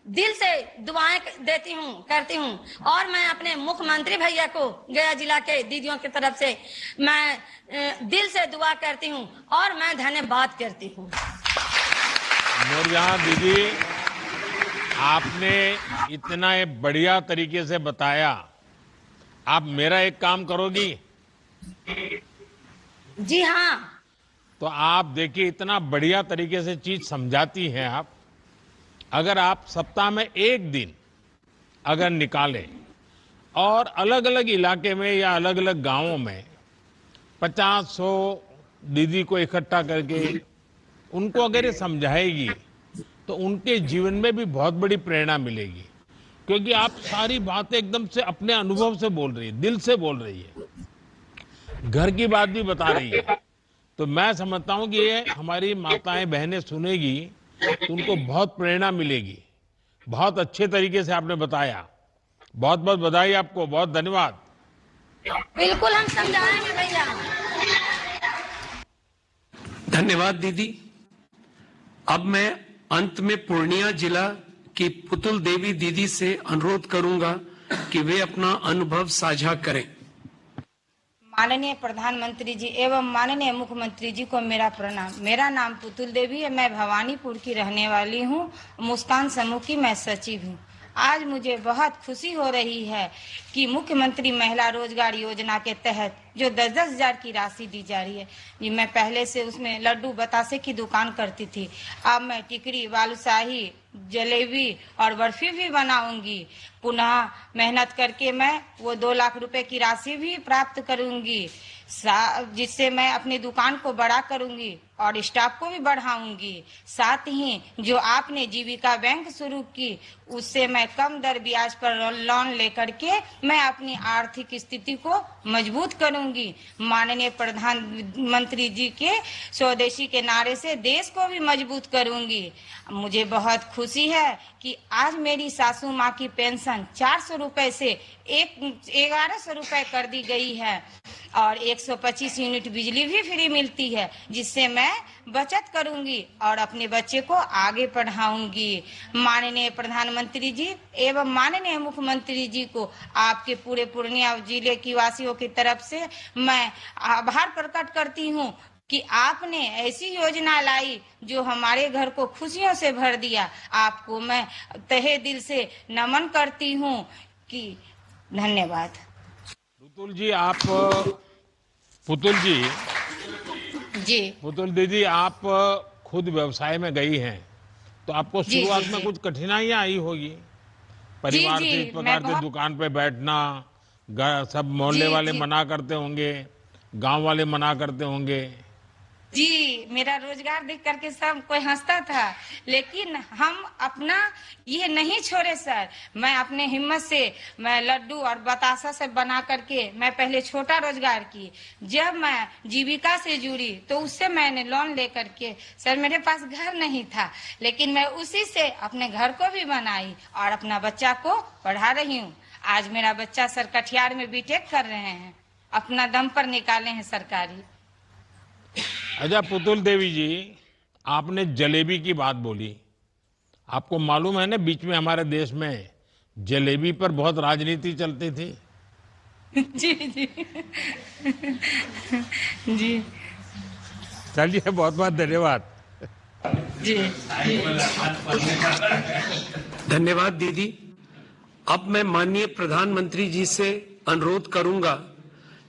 दिल से दुआएं देती हूँ, करती हूँ। और मैं अपने मुख्यमंत्री भैया को गया जिला के दीदियों की तरफ से मैं दिल से दुआ करती हूँ और मैं धन्यवाद करती हूँ। नूरजहां दीदी, आपने इतना बढ़िया तरीके से बताया, आप मेरा एक काम करोगी? जी हाँ। तो आप देखिए, इतना बढ़िया तरीके से चीज समझाती हैं आप। अगर आप सप्ताह में एक दिन अगर निकालें और अलग अलग इलाके में या अलग अलग गांवों में 50-100 दीदी को इकट्ठा करके उनको अगर ये समझाएगी तो उनके जीवन में भी बहुत बड़ी प्रेरणा मिलेगी, क्योंकि आप सारी बातें एकदम से अपने अनुभव से बोल रही है, दिल से बोल रही है, घर की बात भी बता रही है। तो मैं समझता हूं कि ये हमारी माताएं बहनें सुनेगी तो उनको बहुत प्रेरणा मिलेगी। बहुत अच्छे तरीके से आपने बताया, बहुत बहुत बधाई आपको, बहुत धन्यवाद। बिल्कुल हम समझाएंगे भैया। धन्यवाद दीदी। अब मैं अंत में पूर्णिया जिला की पुतुल देवी दीदी से अनुरोध करूंगा कि वे अपना अनुभव साझा करें। माननीय प्रधानमंत्री जी एवं माननीय मुख्यमंत्री जी को मेरा प्रणाम। मेरा नाम पुतुल देवी है, मैं भवानीपुर की रहने वाली हूँ, मुस्कान समूह की मैं सचिव हूँ। आज मुझे बहुत खुशी हो रही है कि मुख्यमंत्री महिला रोजगार योजना के तहत जो 10-10 हजार की राशि दी जा रही है। ये मैं पहले से उसमें लड्डू बतासे की दुकान करती थी, अब मैं टिकरी, बालूशाही, जलेबी और बर्फी भी बनाऊंगी। पुनः मेहनत करके मैं वो 2 लाख रुपए की राशि भी प्राप्त करूंगी, जिससे मैं अपनी दुकान को बड़ा करूंगी और स्टाफ को भी बढ़ाऊंगी। साथ ही जो आपने जीविका बैंक शुरू की उससे मैं कम दर ब्याज पर लोन लेकर के मैं अपनी आर्थिक स्थिति को मजबूत करूंगी। माननीय प्रधानमंत्री जी के स्वदेशी के नारे से देश को भी मजबूत करूंगी। मुझे बहुत खुशी है कि आज मेरी सासू माँ की पेंशन 400 रुपए से 1100 रुपए कर दी गई है और 125 यूनिट बिजली भी फ्री मिलती है, जिससे मैं बचत करूंगी और अपने बच्चे को आगे पढ़ाऊंगी। माननीय प्रधानमंत्री जी एवं माननीय मुख्यमंत्री जी को आपके पूरे पूर्णिया जिले की वासियों की तरफ से मैं आभार प्रकट करती हूँ कि आपने ऐसी योजना लाई जो हमारे घर को खुशियों से भर दिया। आपको मैं तहे दिल से नमन करती हूँ कि धन्यवाद। पुतुल जी पुतुल दीदी, आप खुद व्यवसाय में गई हैं तो आपको शुरुआत में कुछ कठिनाइयां आई होगी। परिवार से इस प्रकार से दुकान पे बैठना, सब मोहल्ले वाले मना करते होंगे, गांव वाले मना करते होंगे। जी, मेरा रोजगार देख करके सब कोई हंसता था, लेकिन हम अपना ये नहीं छोड़े सर। मैं अपने हिम्मत से मैं लड्डू और बतासा से बना करके मैं पहले छोटा रोजगार की। जब मैं जीविका से जुड़ी तो उससे मैंने लोन लेकर के, सर मेरे पास घर नहीं था, लेकिन मैं उसी से अपने घर को भी बनाई और अपना बच्चा को पढ़ा रही हूँ। आज मेरा बच्चा सर कटिहार में बीटेक कर रहे हैं, अपना दम पर निकाले हैं सरकारी। अच्छा पुतुल देवी जी, आपने जलेबी की बात बोली। आपको मालूम है ना, बीच में हमारे देश में जलेबी पर बहुत राजनीति चलती थी। जी जी जी, चलिए बहुत बहुत धन्यवाद। जी धन्यवाद दीदी। अब मैं माननीय प्रधानमंत्री जी से अनुरोध करूंगा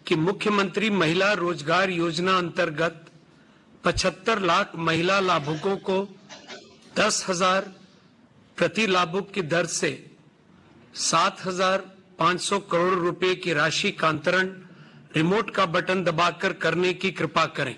कि मुख्यमंत्री महिला रोजगार योजना अंतर्गत 75 लाख महिला लाभुकों को 10,000 प्रति लाभुक की दर से 7,500 करोड़ रुपए की राशि का अंतरण रिमोट का बटन दबाकर करने की कृपा करें।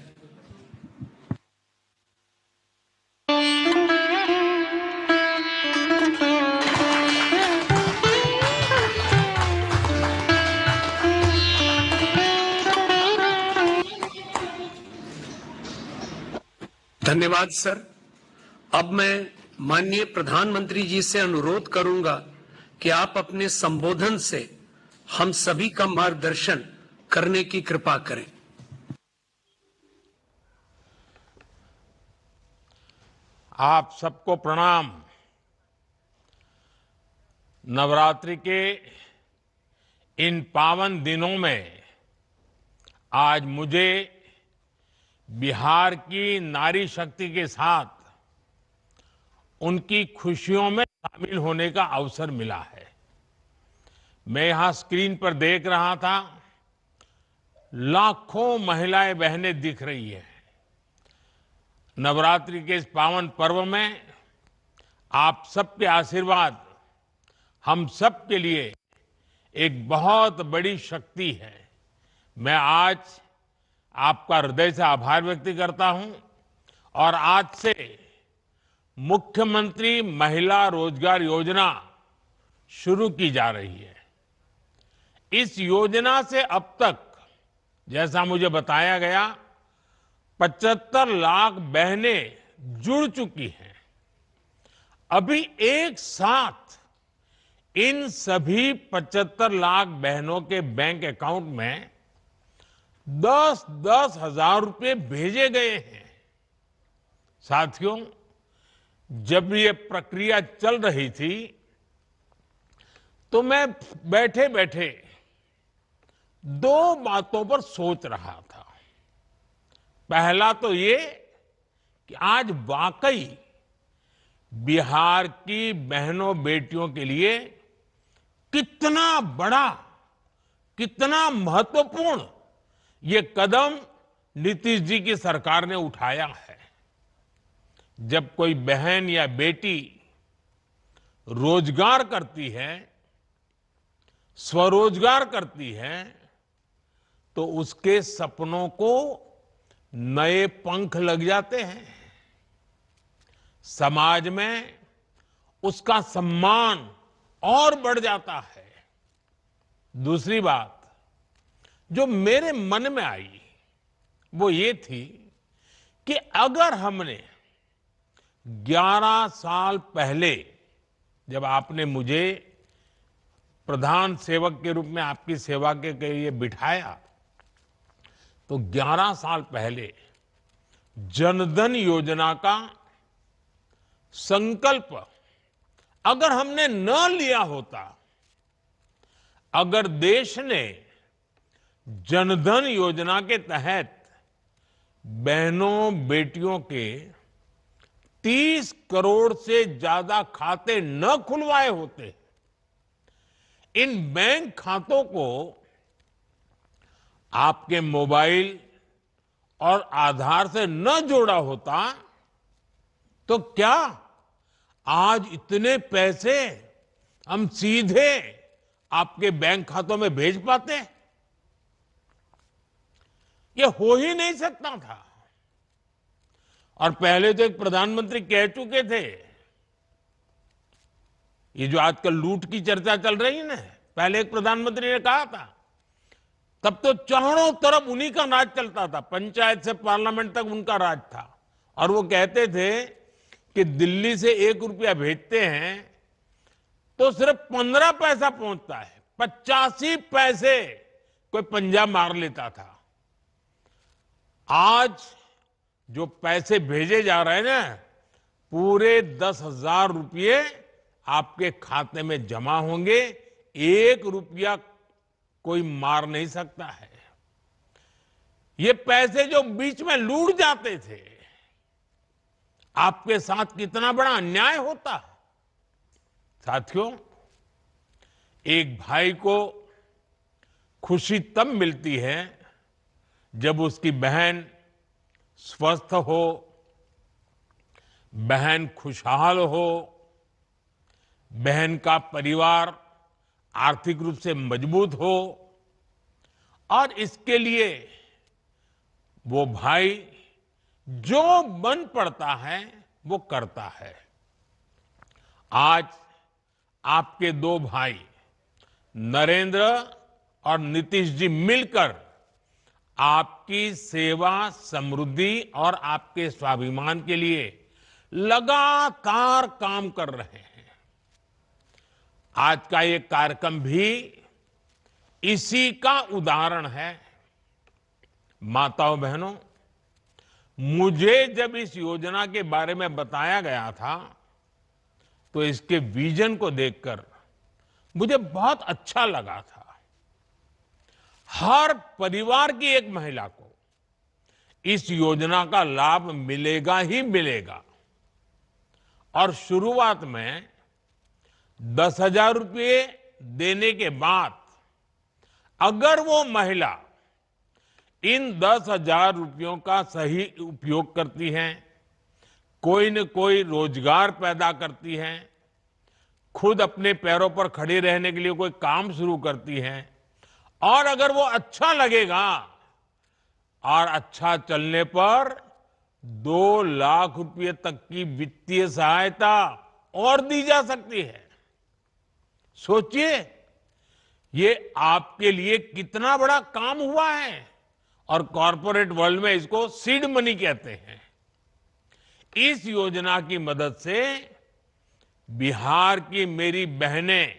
धन्यवाद सर। अब मैं माननीय प्रधानमंत्री जी से अनुरोध करूंगा कि आप अपने संबोधन से हम सभी का मार्गदर्शन करने की कृपा करें। आप सबको प्रणाम। नवरात्रि के इन पावन दिनों में आज मुझे बिहार की नारी शक्ति के साथ उनकी खुशियों में शामिल होने का अवसर मिला है। मैं यहां स्क्रीन पर देख रहा था, लाखों महिलाएं बहनें दिख रही हैं। नवरात्रि के इस पावन पर्व में आप सबके आशीर्वाद हम सब के लिए एक बहुत बड़ी शक्ति है। मैं आज आपका हृदय से आभार व्यक्त करता हूं और आज से मुख्यमंत्री महिला रोजगार योजना शुरू की जा रही है। इस योजना से अब तक, जैसा मुझे बताया गया, 75 लाख बहनें जुड़ चुकी हैं। अभी एक साथ इन सभी 75 लाख बहनों के बैंक अकाउंट में 10-10 हजार रुपए भेजे गए हैं। साथियों, जब ये प्रक्रिया चल रही थी तो मैं बैठे बैठे दो बातों पर सोच रहा था। पहला तो ये कि आज वाकई बिहार की बहनों बेटियों के लिए कितना बड़ा, कितना महत्वपूर्ण ये कदम नीतीश जी की सरकार ने उठाया है। जब कोई बहन या बेटी रोजगार करती है, स्वरोजगार करती है, तो उसके सपनों को नए पंख लग जाते हैं, समाज में उसका सम्मान और बढ़ जाता है। दूसरी बात जो मेरे मन में आई वो ये थी कि अगर हमने 11 साल पहले जब आपने मुझे प्रधान सेवक के रूप में आपकी सेवा के लिए बिठाया, तो 11 साल पहले जनधन योजना का संकल्प अगर हमने न लिया होता, अगर देश ने जनधन योजना के तहत बहनों बेटियों के 30 करोड़ से ज्यादा खाते न खुलवाए होते, इन बैंक खातों को आपके मोबाइल और आधार से न जोड़ा होता, तो क्या आज इतने पैसे हम सीधे आपके बैंक खातों में भेज पाते? ये हो ही नहीं सकता था। और पहले तो एक प्रधानमंत्री कह चुके थे, ये जो आजकल लूट की चर्चा चल रही है ना, पहले एक प्रधानमंत्री ने कहा था, तब तो चारों तरफ उन्हीं का राज चलता था, पंचायत से पार्लियामेंट तक उनका राज था। और वो कहते थे कि दिल्ली से 1 रुपया भेजते हैं तो सिर्फ 15 पैसा पहुंचता है, 85 पैसे कोई पंजाब मार लेता था। आज जो पैसे भेजे जा रहे हैं ना, पूरे 10,000 रुपये आपके खाते में जमा होंगे, 1 रुपया कोई मार नहीं सकता है। ये पैसे जो बीच में लूट जाते थे, आपके साथ कितना बड़ा अन्याय होता। साथियों, एक भाई को खुशी तब मिलती है जब उसकी बहन स्वस्थ हो, बहन खुशहाल हो, बहन का परिवार आर्थिक रूप से मजबूत हो, और इसके लिए वो भाई जो बन पड़ता है वो करता है। आज आपके 2 भाई नरेंद्र और नीतीश जी मिलकर आपकी सेवा, समृद्धि और आपके स्वाभिमान के लिए लगातार काम कर रहे हैं। आज का ये कार्यक्रम भी इसी का उदाहरण है। माताओं बहनों, मुझे जब इस योजना के बारे में बताया गया था तो इसके विजन को देखकर मुझे बहुत अच्छा लगा था। हर परिवार की एक महिला को इस योजना का लाभ मिलेगा ही मिलेगा। और शुरुआत में 10,000 रुपये देने के बाद अगर वो महिला इन 10,000 रुपयों का सही उपयोग करती है, कोई न कोई रोजगार पैदा करती है, खुद अपने पैरों पर खड़े रहने के लिए कोई काम शुरू करती है, और अगर वो अच्छा लगेगा और अच्छा चलने पर 2 लाख रुपए तक की वित्तीय सहायता और दी जा सकती है। सोचिए, ये आपके लिए कितना बड़ा काम हुआ है। और कॉरपोरेट वर्ल्ड में इसको सीड मनी कहते हैं। इस योजना की मदद से बिहार की मेरी बहनें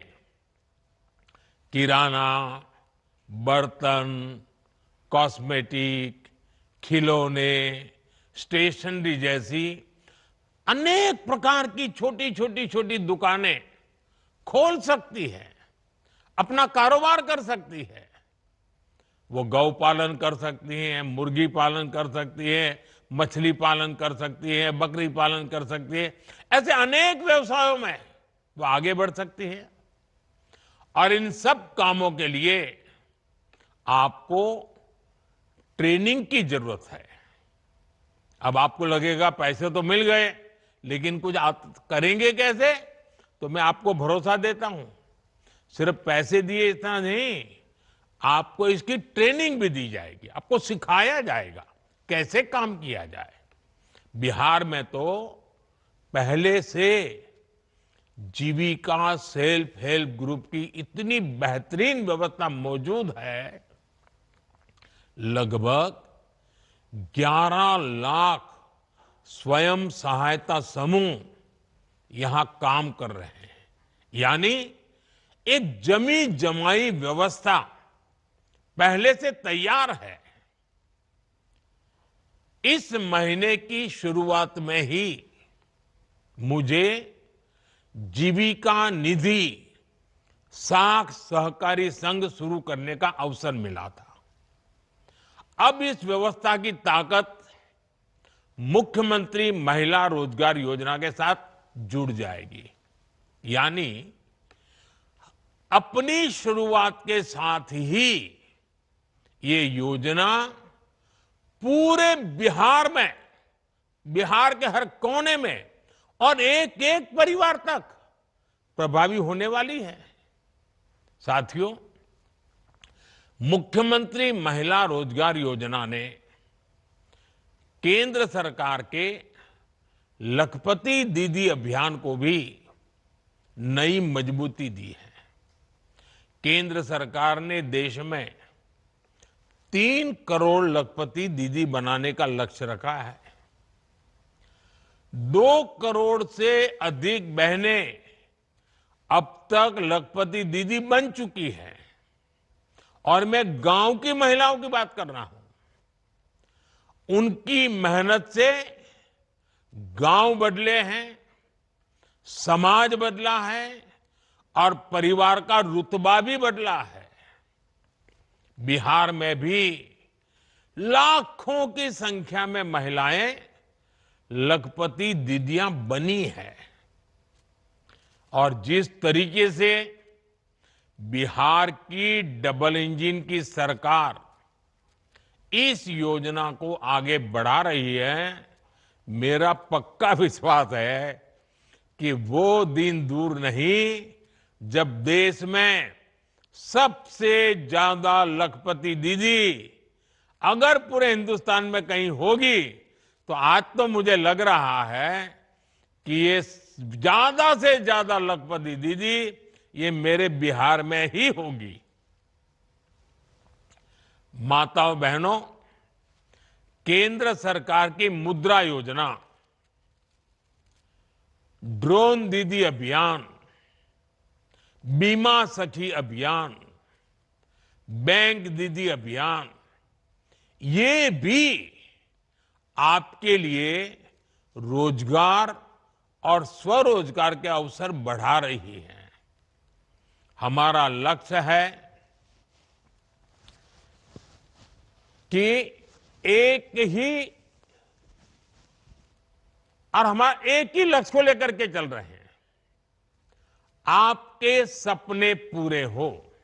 किराना, बर्तन, कॉस्मेटिक, खिलौने, स्टेशनरी जैसी अनेक प्रकार की छोटी दुकानें खोल सकती है, अपना कारोबार कर सकती है। वो गौ पालन कर सकती हैं, मुर्गी पालन कर सकती है, मछली पालन कर सकती है, बकरी पालन कर सकती है। ऐसे अनेक व्यवसायों में वो आगे बढ़ सकती है। और इन सब कामों के लिए आपको ट्रेनिंग की जरूरत है। अब आपको लगेगा पैसे तो मिल गए, लेकिन कुछ आप करेंगे कैसे? तो मैं आपको भरोसा देता हूं, सिर्फ पैसे दिए इतना नहीं, आपको इसकी ट्रेनिंग भी दी जाएगी, आपको सिखाया जाएगा कैसे काम किया जाए। बिहार में तो पहले से जीविका सेल्फ हेल्प ग्रुप की इतनी बेहतरीन व्यवस्था मौजूद है, लगभग 11 लाख स्वयं सहायता समूह यहां काम कर रहे हैं। यानी एक जमी जमाई व्यवस्था पहले से तैयार है। इस महीने की शुरुआत में ही मुझे जीविका निधि साख सहकारी संघ शुरू करने का अवसर मिला था। अब इस व्यवस्था की ताकत मुख्यमंत्री महिला रोजगार योजना के साथ जुड़ जाएगी। यानी अपनी शुरुआत के साथ ही ये योजना पूरे बिहार में, बिहार के हर कोने में और एक एक परिवार तक प्रभावी होने वाली है। साथियों, मुख्यमंत्री महिला रोजगार योजना ने केंद्र सरकार के लखपति दीदी अभियान को भी नई मजबूती दी है। केंद्र सरकार ने देश में 3 करोड़ लखपति दीदी बनाने का लक्ष्य रखा है। 2 करोड़ से अधिक बहनें अब तक लखपति दीदी बन चुकी हैं। और मैं गांव की महिलाओं की बात कर रहा हूं। उनकी मेहनत से गांव बदले हैं, समाज बदला है और परिवार का रुतबा भी बदला है। बिहार में भी लाखों की संख्या में महिलाएं लखपति दीदियां बनी है। और जिस तरीके से बिहार की डबल इंजन की सरकार इस योजना को आगे बढ़ा रही है, मेरा पक्का विश्वास है कि वो दिन दूर नहीं जब देश में सबसे ज्यादा लखपति दीदी अगर पूरे हिंदुस्तान में कहीं होगी तो आज तो मुझे लग रहा है कि ये ज्यादा से ज्यादा लखपति दीदी ये मेरे बिहार में ही होगी। माताओं बहनों, केंद्र सरकार की मुद्रा योजना, ड्रोन दीदी अभियान, बीमा सखी अभियान, बैंक दीदी अभियान, ये भी आपके लिए रोजगार और स्वरोजगार के अवसर बढ़ा रही है। हमारा लक्ष्य है कि एक ही लक्ष्य को लेकर के चल रहे हैं। आपके सपने पूरे हो,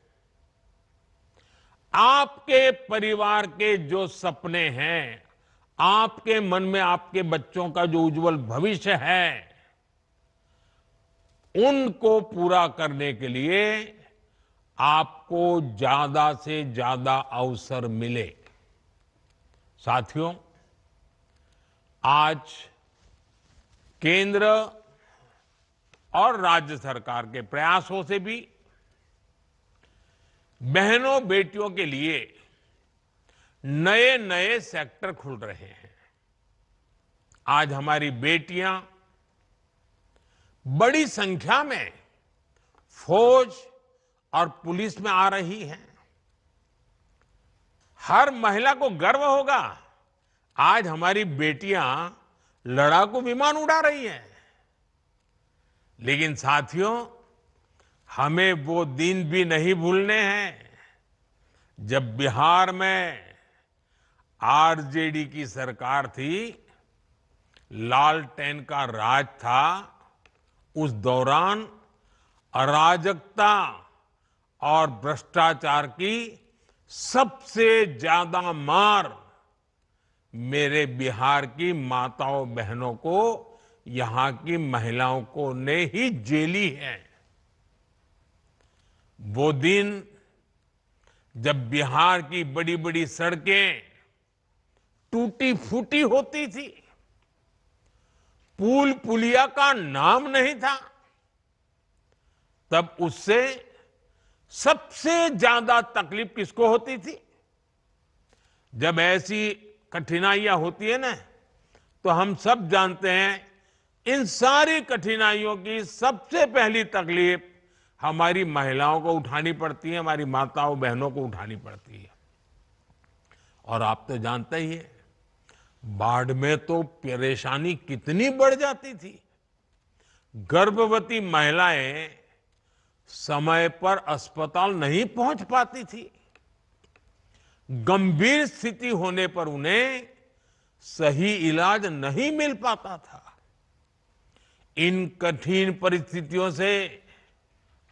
आपके परिवार के जो सपने हैं, आपके मन में आपके बच्चों का जो उज्जवल भविष्य है, उनको पूरा करने के लिए आपको ज्यादा से ज्यादा अवसर मिले। साथियों, आज केंद्र और राज्य सरकार के प्रयासों से भी बहनों बेटियों के लिए नए नए सेक्टर खुल रहे हैं। आज हमारी बेटियां बड़ी संख्या में फौज और पुलिस में आ रही हैं। हर महिला को गर्व होगा, आज हमारी बेटियां लड़ाकू विमान उड़ा रही हैं। लेकिन साथियों, हमें वो दिन भी नहीं भूलने हैं जब बिहार में आरजेडी की सरकार थी, लालटेन का राज था। उस दौरान अराजकता और भ्रष्टाचार की सबसे ज्यादा मार मेरे बिहार की माताओं बहनों को, यहां की महिलाओं को ने ही झेली है। वो दिन जब बिहार की बड़ी बड़ी सड़कें टूटी फूटी होती थी, पुल पुलिया का नाम नहीं था, तब उससे सबसे ज्यादा तकलीफ किसको होती थी? जब ऐसी कठिनाइयां होती है ना, तो हम सब जानते हैं इन सारी कठिनाइयों की सबसे पहली तकलीफ हमारी महिलाओं को उठानी पड़ती है, हमारी माताओं बहनों को उठानी पड़ती है। और आप तो जानते ही हैं, बाढ़ में तो परेशानी कितनी बढ़ जाती थी। गर्भवती महिलाएं समय पर अस्पताल नहीं पहुंच पाती थी। गंभीर स्थिति होने पर उन्हें सही इलाज नहीं मिल पाता था। इन कठिन परिस्थितियों से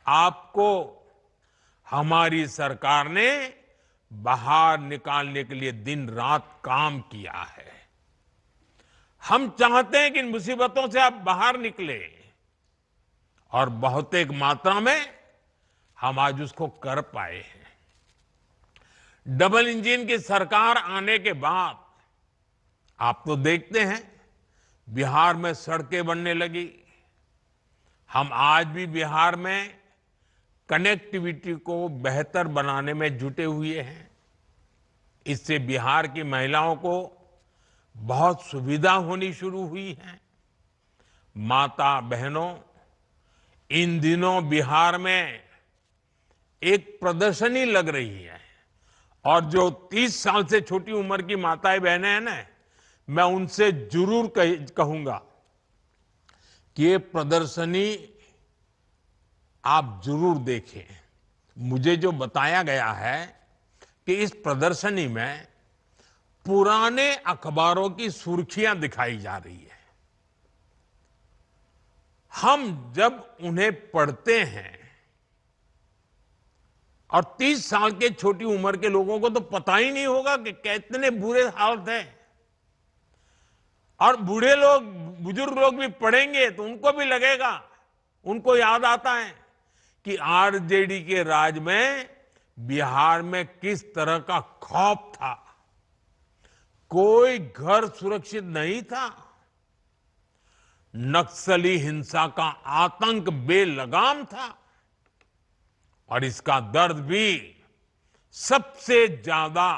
आपको हमारी सरकार ने बाहर निकालने के लिए दिन रात काम किया है। हम चाहते हैं कि इन मुसीबतों से आप बाहर निकले, और बहुतेक मात्रा में हम आज उसको कर पाए हैं। डबल इंजन की सरकार आने के बाद आप तो देखते हैं बिहार में सड़कें बनने लगी। हम आज भी बिहार में कनेक्टिविटी को बेहतर बनाने में जुटे हुए हैं। इससे बिहार की महिलाओं को बहुत सुविधा होनी शुरू हुई है। माता बहनों, इन दिनों बिहार में एक प्रदर्शनी लग रही है, और जो 30 साल से छोटी उम्र की माताएं बहनें हैं ना, मैं उनसे जरूर कहूंगा कि ये प्रदर्शनी आप जरूर देखें। मुझे जो बताया गया है कि इस प्रदर्शनी में पुराने अखबारों की सुर्खियां दिखाई जा रही है। हम जब उन्हें पढ़ते हैं, और 30 साल के छोटी उम्र के लोगों को तो पता ही नहीं होगा कि कितने बुरे हालत हैं, और बूढ़े लोग, बुजुर्ग लोग भी पढ़ेंगे तो उनको भी लगेगा, उनको याद आता है कि आरजेडी के राज में बिहार में किस तरह का खौफ था। कोई घर सुरक्षित नहीं था। नक्सली हिंसा का आतंक बेलगाम था, और इसका दर्द भी सबसे ज्यादा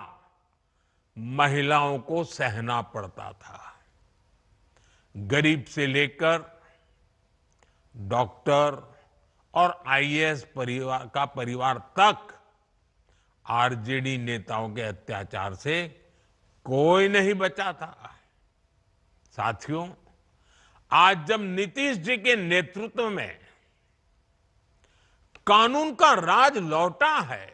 महिलाओं को सहना पड़ता था। गरीब से लेकर डॉक्टर और आईएएस परिवार तक आरजेडी नेताओं के अत्याचार से कोई नहीं बचा था। साथियों, आज जब नीतीश जी के नेतृत्व में कानून का राज लौटा है,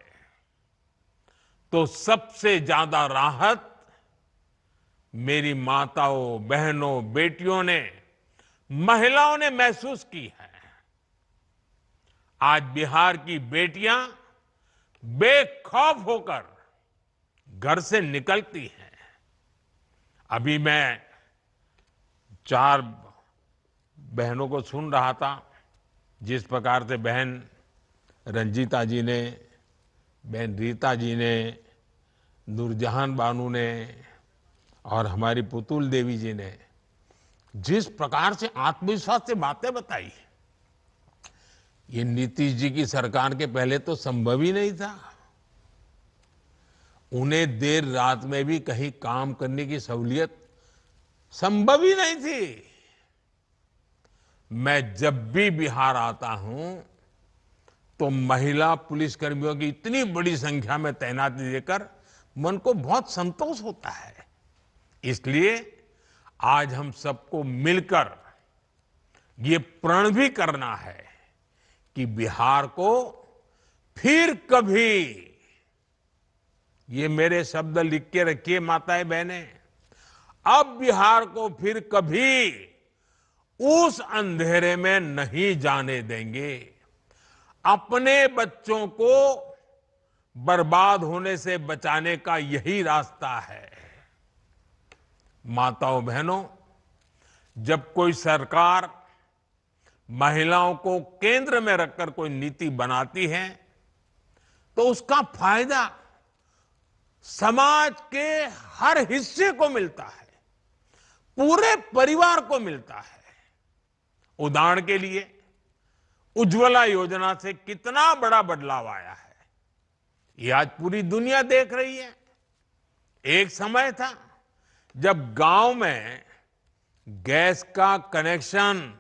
तो सबसे ज्यादा राहत मेरी माताओं, बहनों, बेटियों ने, महिलाओं ने महसूस की है। आज बिहार की बेटियां बेखौफ होकर घर से निकलती हैं। अभी मैं 4 बहनों को सुन रहा था, जिस प्रकार से बहन रंजीता जी ने, बहन रीता जी ने, नूरजहान बानू ने और हमारी पुतुल देवी जी ने जिस प्रकार से आत्मविश्वास से बातें बताई, ये नीतीश जी की सरकार के पहले तो संभव ही नहीं था। उन्हें देर रात में भी कहीं काम करने की सहूलियत संभव ही नहीं थी। मैं जब भी बिहार आता हूं तो महिला पुलिसकर्मियों की इतनी बड़ी संख्या में तैनाती देकर मन को बहुत संतोष होता है। इसलिए आज हम सबको मिलकर ये प्रण भी करना है कि बिहार को फिर कभी, ये मेरे शब्द लिख के रखिए माताएं बहनें, अब बिहार को फिर कभी उस अंधेरे में नहीं जाने देंगे। अपने बच्चों को बर्बाद होने से बचाने का यही रास्ता है। माताओं बहनों, जब कोई सरकार महिलाओं को केंद्र में रखकर कोई नीति बनाती है, तो उसका फायदा समाज के हर हिस्से को मिलता है, पूरे परिवार को मिलता है। उदाहरण के लिए उज्ज्वला योजना से कितना बड़ा बदलाव आया है, ये आज पूरी दुनिया देख रही है। एक समय था जब गांव में गैस का कनेक्शन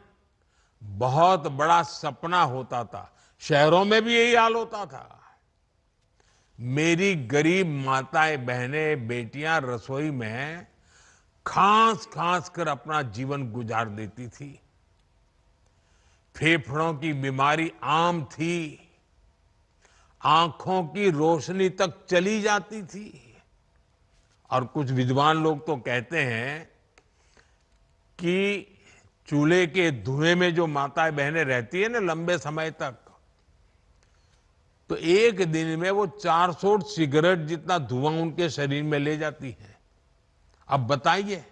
बहुत बड़ा सपना होता था, शहरों में भी यही हाल होता था। मेरी गरीब माताएं, बहनें, बेटियां रसोई में खांस खांस कर अपना जीवन गुजार देती थी। फेफड़ों की बीमारी आम थी, आंखों की रोशनी तक चली जाती थी। और कुछ विद्वान लोग तो कहते हैं कि चूल्हे के धुएं में जो माताएं बहनें रहती है ना लंबे समय तक, तो एक दिन में वो 400 सिगरेट जितना धुआं उनके शरीर में ले जाती है। अब बताइए,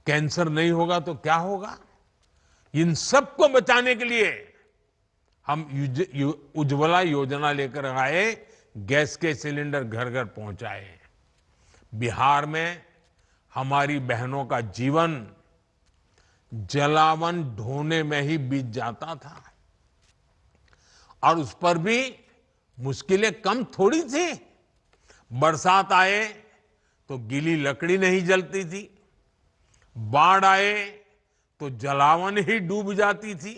कैंसर नहीं होगा तो क्या होगा? इन सबको बचाने के लिए हम उज्ज्वला योजना लेकर आए, गैस के सिलेंडर घर घर पहुंचाए। बिहार में हमारी बहनों का जीवन जलावन ढोने में ही बीत जाता था, और उस पर भी मुश्किलें कम थोड़ी थी। बरसात आए तो गीली लकड़ी नहीं जलती थी, बाढ़ आए तो जलावन ही डूब जाती थी।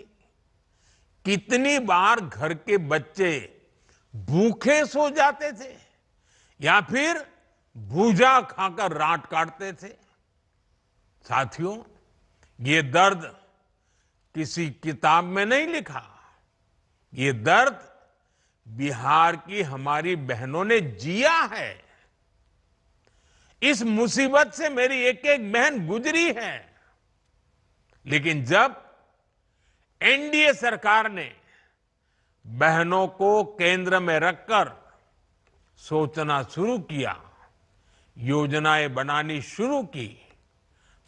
कितनी बार घर के बच्चे भूखे सो जाते थे या फिर भूजा खाकर रात काटते थे। साथियों, ये दर्द किसी किताब में नहीं लिखा, ये दर्द बिहार की हमारी बहनों ने जिया है। इस मुसीबत से मेरी एक एक बहन गुजरी है। लेकिन जब एनडीए सरकार ने बहनों को केंद्र में रखकर सोचना शुरू किया, योजनाएं बनानी शुरू की,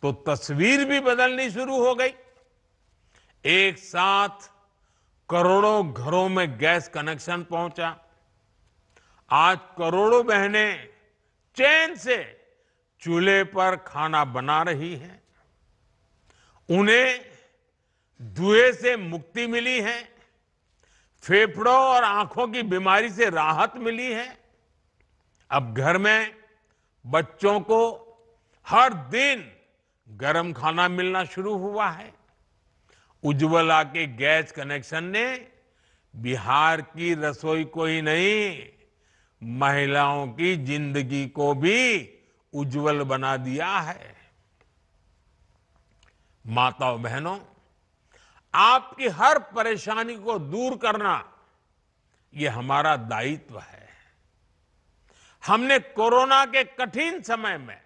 तो तस्वीर भी बदलनी शुरू हो गई। एक साथ करोड़ों घरों में गैस कनेक्शन पहुंचा। आज करोड़ों बहनें चैन से चूल्हे पर खाना बना रही हैं। उन्हें धुएं से मुक्ति मिली है, फेफड़ों और आंखों की बीमारी से राहत मिली है। अब घर में बच्चों को हर दिन गर्म खाना मिलना शुरू हुआ है। उज्ज्वला के गैस कनेक्शन ने बिहार की रसोई को ही नहीं, महिलाओं की जिंदगी को भी उज्जवल बना दिया है। माताओं बहनों, आपकी हर परेशानी को दूर करना ये हमारा दायित्व है। हमने कोरोना के कठिन समय में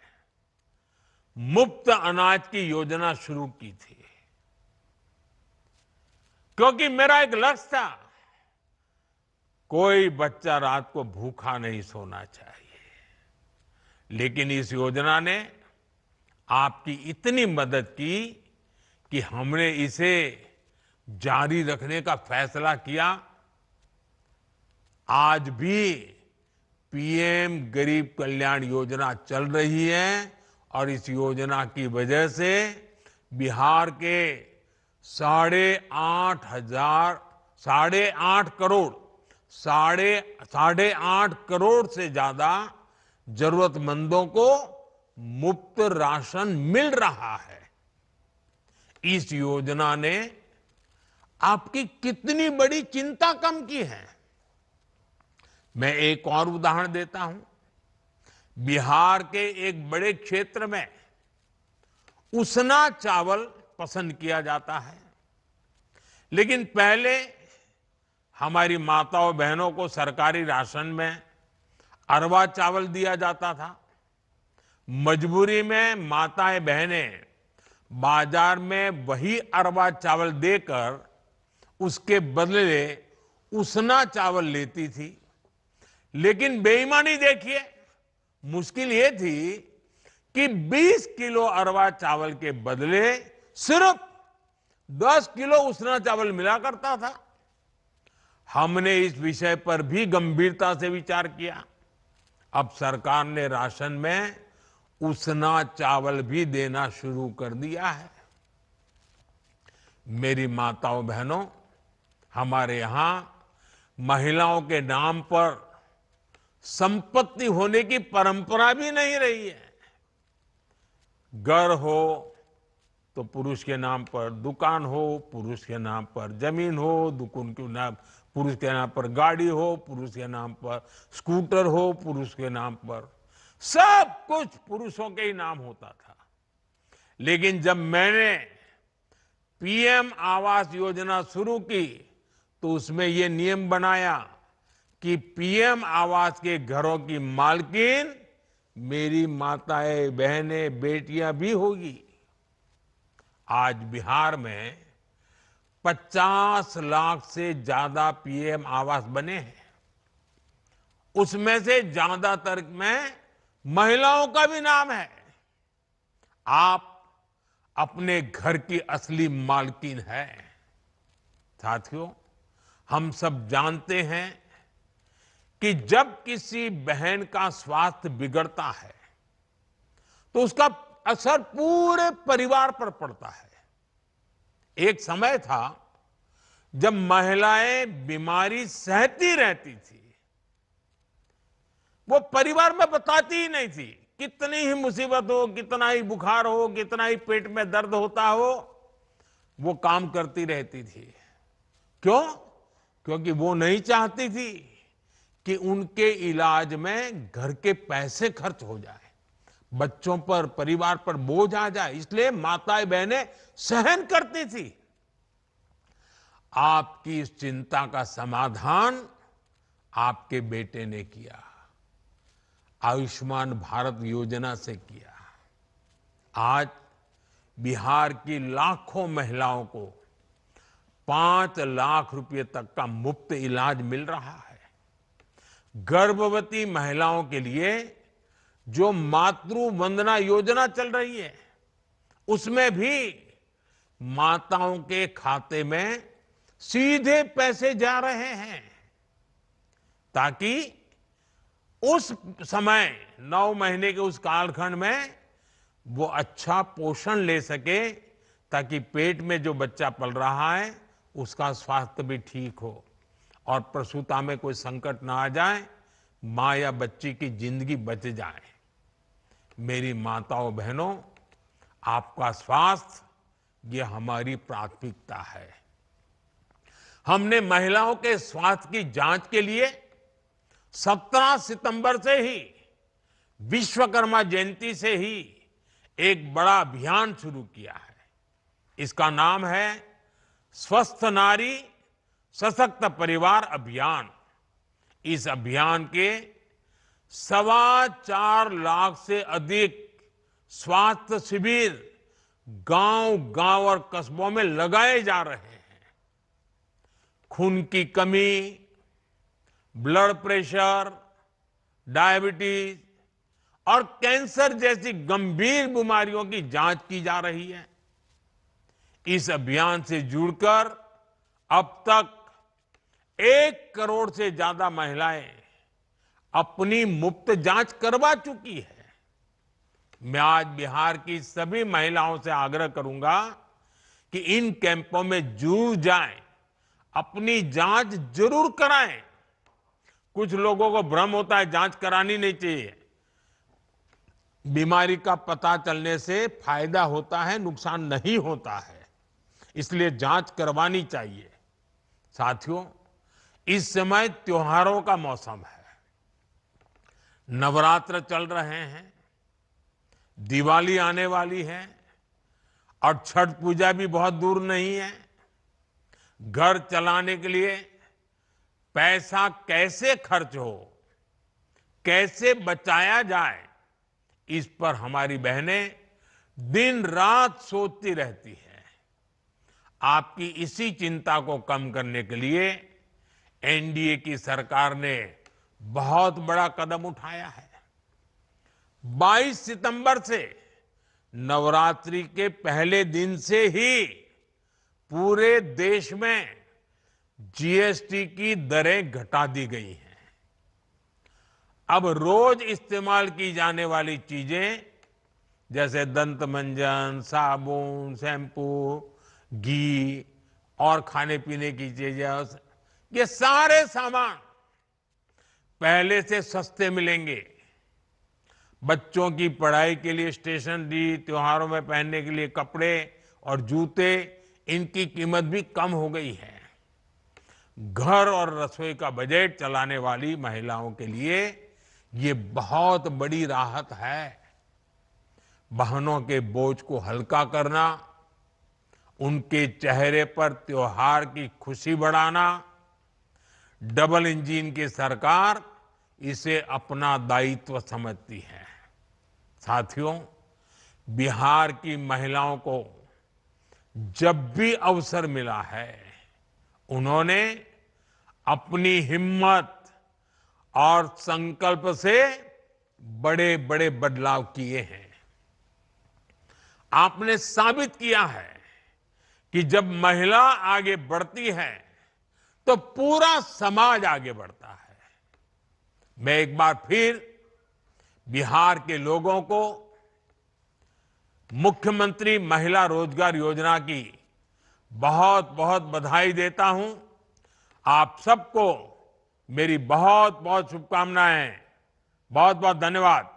मुफ्त अनाज की योजना शुरू की थी, क्योंकि मेरा एक लक्ष्य था, कोई बच्चा रात को भूखा नहीं सोना चाहिए। लेकिन इस योजना ने आपकी इतनी मदद की कि हमने इसे जारी रखने का फैसला किया। आज भी पीएम गरीब कल्याण योजना चल रही है, और इस योजना की वजह से बिहार के 8.5 करोड़ से ज्यादा जरूरतमंदों को मुफ्त राशन मिल रहा है। इस योजना ने आपकी कितनी बड़ी चिंता कम की है। मैं एक और उदाहरण देता हूं। बिहार के एक बड़े क्षेत्र में उसना चावल पसंद किया जाता है, लेकिन पहले हमारी माताओं बहनों को सरकारी राशन में अरवा चावल दिया जाता था। मजबूरी में माताएं बहनें बाजार में वही अरवा चावल देकर उसके बदले उसना चावल लेती थी। लेकिन बेईमानी देखिए, मुश्किल ये थी कि 20 किलो अरवा चावल के बदले सिर्फ 10 किलो उसना चावल मिला करता था। हमने इस विषय पर भी गंभीरता से विचार किया अब सरकार ने राशन में उसना चावल भी देना शुरू कर दिया है। मेरी माताओं बहनों, हमारे यहां महिलाओं के नाम पर संपत्ति होने की परंपरा भी नहीं रही है। घर हो तो पुरुष के नाम पर, दुकान हो पुरुष के नाम पर, जमीन हो दुकान के नाम पुरुष के नाम पर, गाड़ी हो पुरुष के नाम पर, स्कूटर हो पुरुष के नाम पर, सब कुछ पुरुषों के ही नाम होता था। लेकिन जब मैंने पीएम आवास योजना शुरू की तो उसमें ये नियम बनाया कि पीएम आवास के घरों की मालकिन मेरी माताएं, बहनें, बेटियां भी होगी। आज बिहार में 50 लाख से ज्यादा पीएम आवास बने हैं। उसमें से ज्यादातर में महिलाओं का भी नाम है। आप अपने घर की असली मालकिन है। साथियों, हम सब जानते हैं कि जब किसी बहन का स्वास्थ्य बिगड़ता है तो उसका असर पूरे परिवार पर पड़ता है। एक समय था जब महिलाएं बीमारी सहती रहती थी, वो परिवार में बताती ही नहीं थी। कितनी ही मुसीबत हो, कितना ही बुखार हो, कितना ही पेट में दर्द होता हो, वो काम करती रहती थी। क्यों? क्योंकि वो नहीं चाहती थी कि उनके इलाज में घर के पैसे खर्च हो जाए, बच्चों पर, परिवार पर बोझ आ जाए। इसलिए माताएं बहनें सहन करती थी। आपकी इस चिंता का समाधान आपके बेटे ने किया, आयुष्मान भारत योजना से किया। आज बिहार की लाखों महिलाओं को 5 लाख रुपए तक का मुफ्त इलाज मिल रहा है। गर्भवती महिलाओं के लिए जो मातृ वंदना योजना चल रही है, उसमें भी माताओं के खाते में सीधे पैसे जा रहे हैं, ताकि उस समय 9 महीने के उस कालखंड में वो अच्छा पोषण ले सके, ताकि पेट में जो बच्चा पल रहा है उसका स्वास्थ्य भी ठीक हो और प्रसूता में कोई संकट ना आ जाए, मां या बच्ची की जिंदगी बच जाए। मेरी माताओं बहनों, आपका स्वास्थ्य ये हमारी प्राथमिकता है। हमने महिलाओं के स्वास्थ्य की जांच के लिए 17 सितंबर से ही, विश्वकर्मा जयंती से ही एक बड़ा अभियान शुरू किया है। इसका नाम है स्वस्थ नारी सशक्त परिवार अभियान। इस अभियान के 4.25 लाख से अधिक स्वास्थ्य शिविर गांव-गांव और कस्बों में लगाए जा रहे हैं। खून की कमी, ब्लड प्रेशर, डायबिटीज और कैंसर जैसी गंभीर बीमारियों की जांच की जा रही है। इस अभियान से जुड़कर अब तक 1 करोड़ से ज्यादा महिलाएं अपनी मुफ्त जांच करवा चुकी है। मैं आज बिहार की सभी महिलाओं से आग्रह करूंगा कि इन कैंपों में जुड़ जाएं, अपनी जांच जरूर कराएं। कुछ लोगों को भ्रम होता है जांच करानी नहीं चाहिए। बीमारी का पता चलने से फायदा होता है, नुकसान नहीं होता है, इसलिए जांच करवानी चाहिए। साथियों, इस समय त्योहारों का मौसम है, नवरात्र चल रहे हैं, दिवाली आने वाली है और छठ पूजा भी बहुत दूर नहीं है। घर चलाने के लिए पैसा कैसे खर्च हो, कैसे बचाया जाए, इस पर हमारी बहनें दिन रात सोचती रहती हैं। आपकी इसी चिंता को कम करने के लिए एनडीए की सरकार ने बहुत बड़ा कदम उठाया है। 22 सितंबर से नवरात्रि के पहले दिन से ही पूरे देश में जीएसटी की दरें घटा दी गई हैं। अब रोज इस्तेमाल की जाने वाली चीजें जैसे दंत मंजन, साबुन, शैम्पू, घी और खाने पीने की चीजें, ये सारे सामान पहले से सस्ते मिलेंगे। बच्चों की पढ़ाई के लिए स्टेशनरी, त्योहारों में पहनने के लिए कपड़े और जूते, इनकी कीमत भी कम हो गई है। घर और रसोई का बजट चलाने वाली महिलाओं के लिए ये बहुत बड़ी राहत है। बहनों के बोझ को हल्का करना, उनके चेहरे पर त्योहार की खुशी बढ़ाना, डबल इंजन की सरकार इसे अपना दायित्व समझती है। साथियों, बिहार की महिलाओं को जब भी अवसर मिला है, उन्होंने अपनी हिम्मत और संकल्प से बड़े बड़े बदलाव किए हैं। आपने साबित किया है कि जब महिला आगे बढ़ती है तो पूरा समाज आगे बढ़ता है। मैं एक बार फिर बिहार के लोगों को मुख्यमंत्री महिला रोजगार योजना की बहुत बहुत बधाई देता हूं। आप सबको मेरी बहुत बहुत शुभकामनाएं। बहुत बहुत धन्यवाद।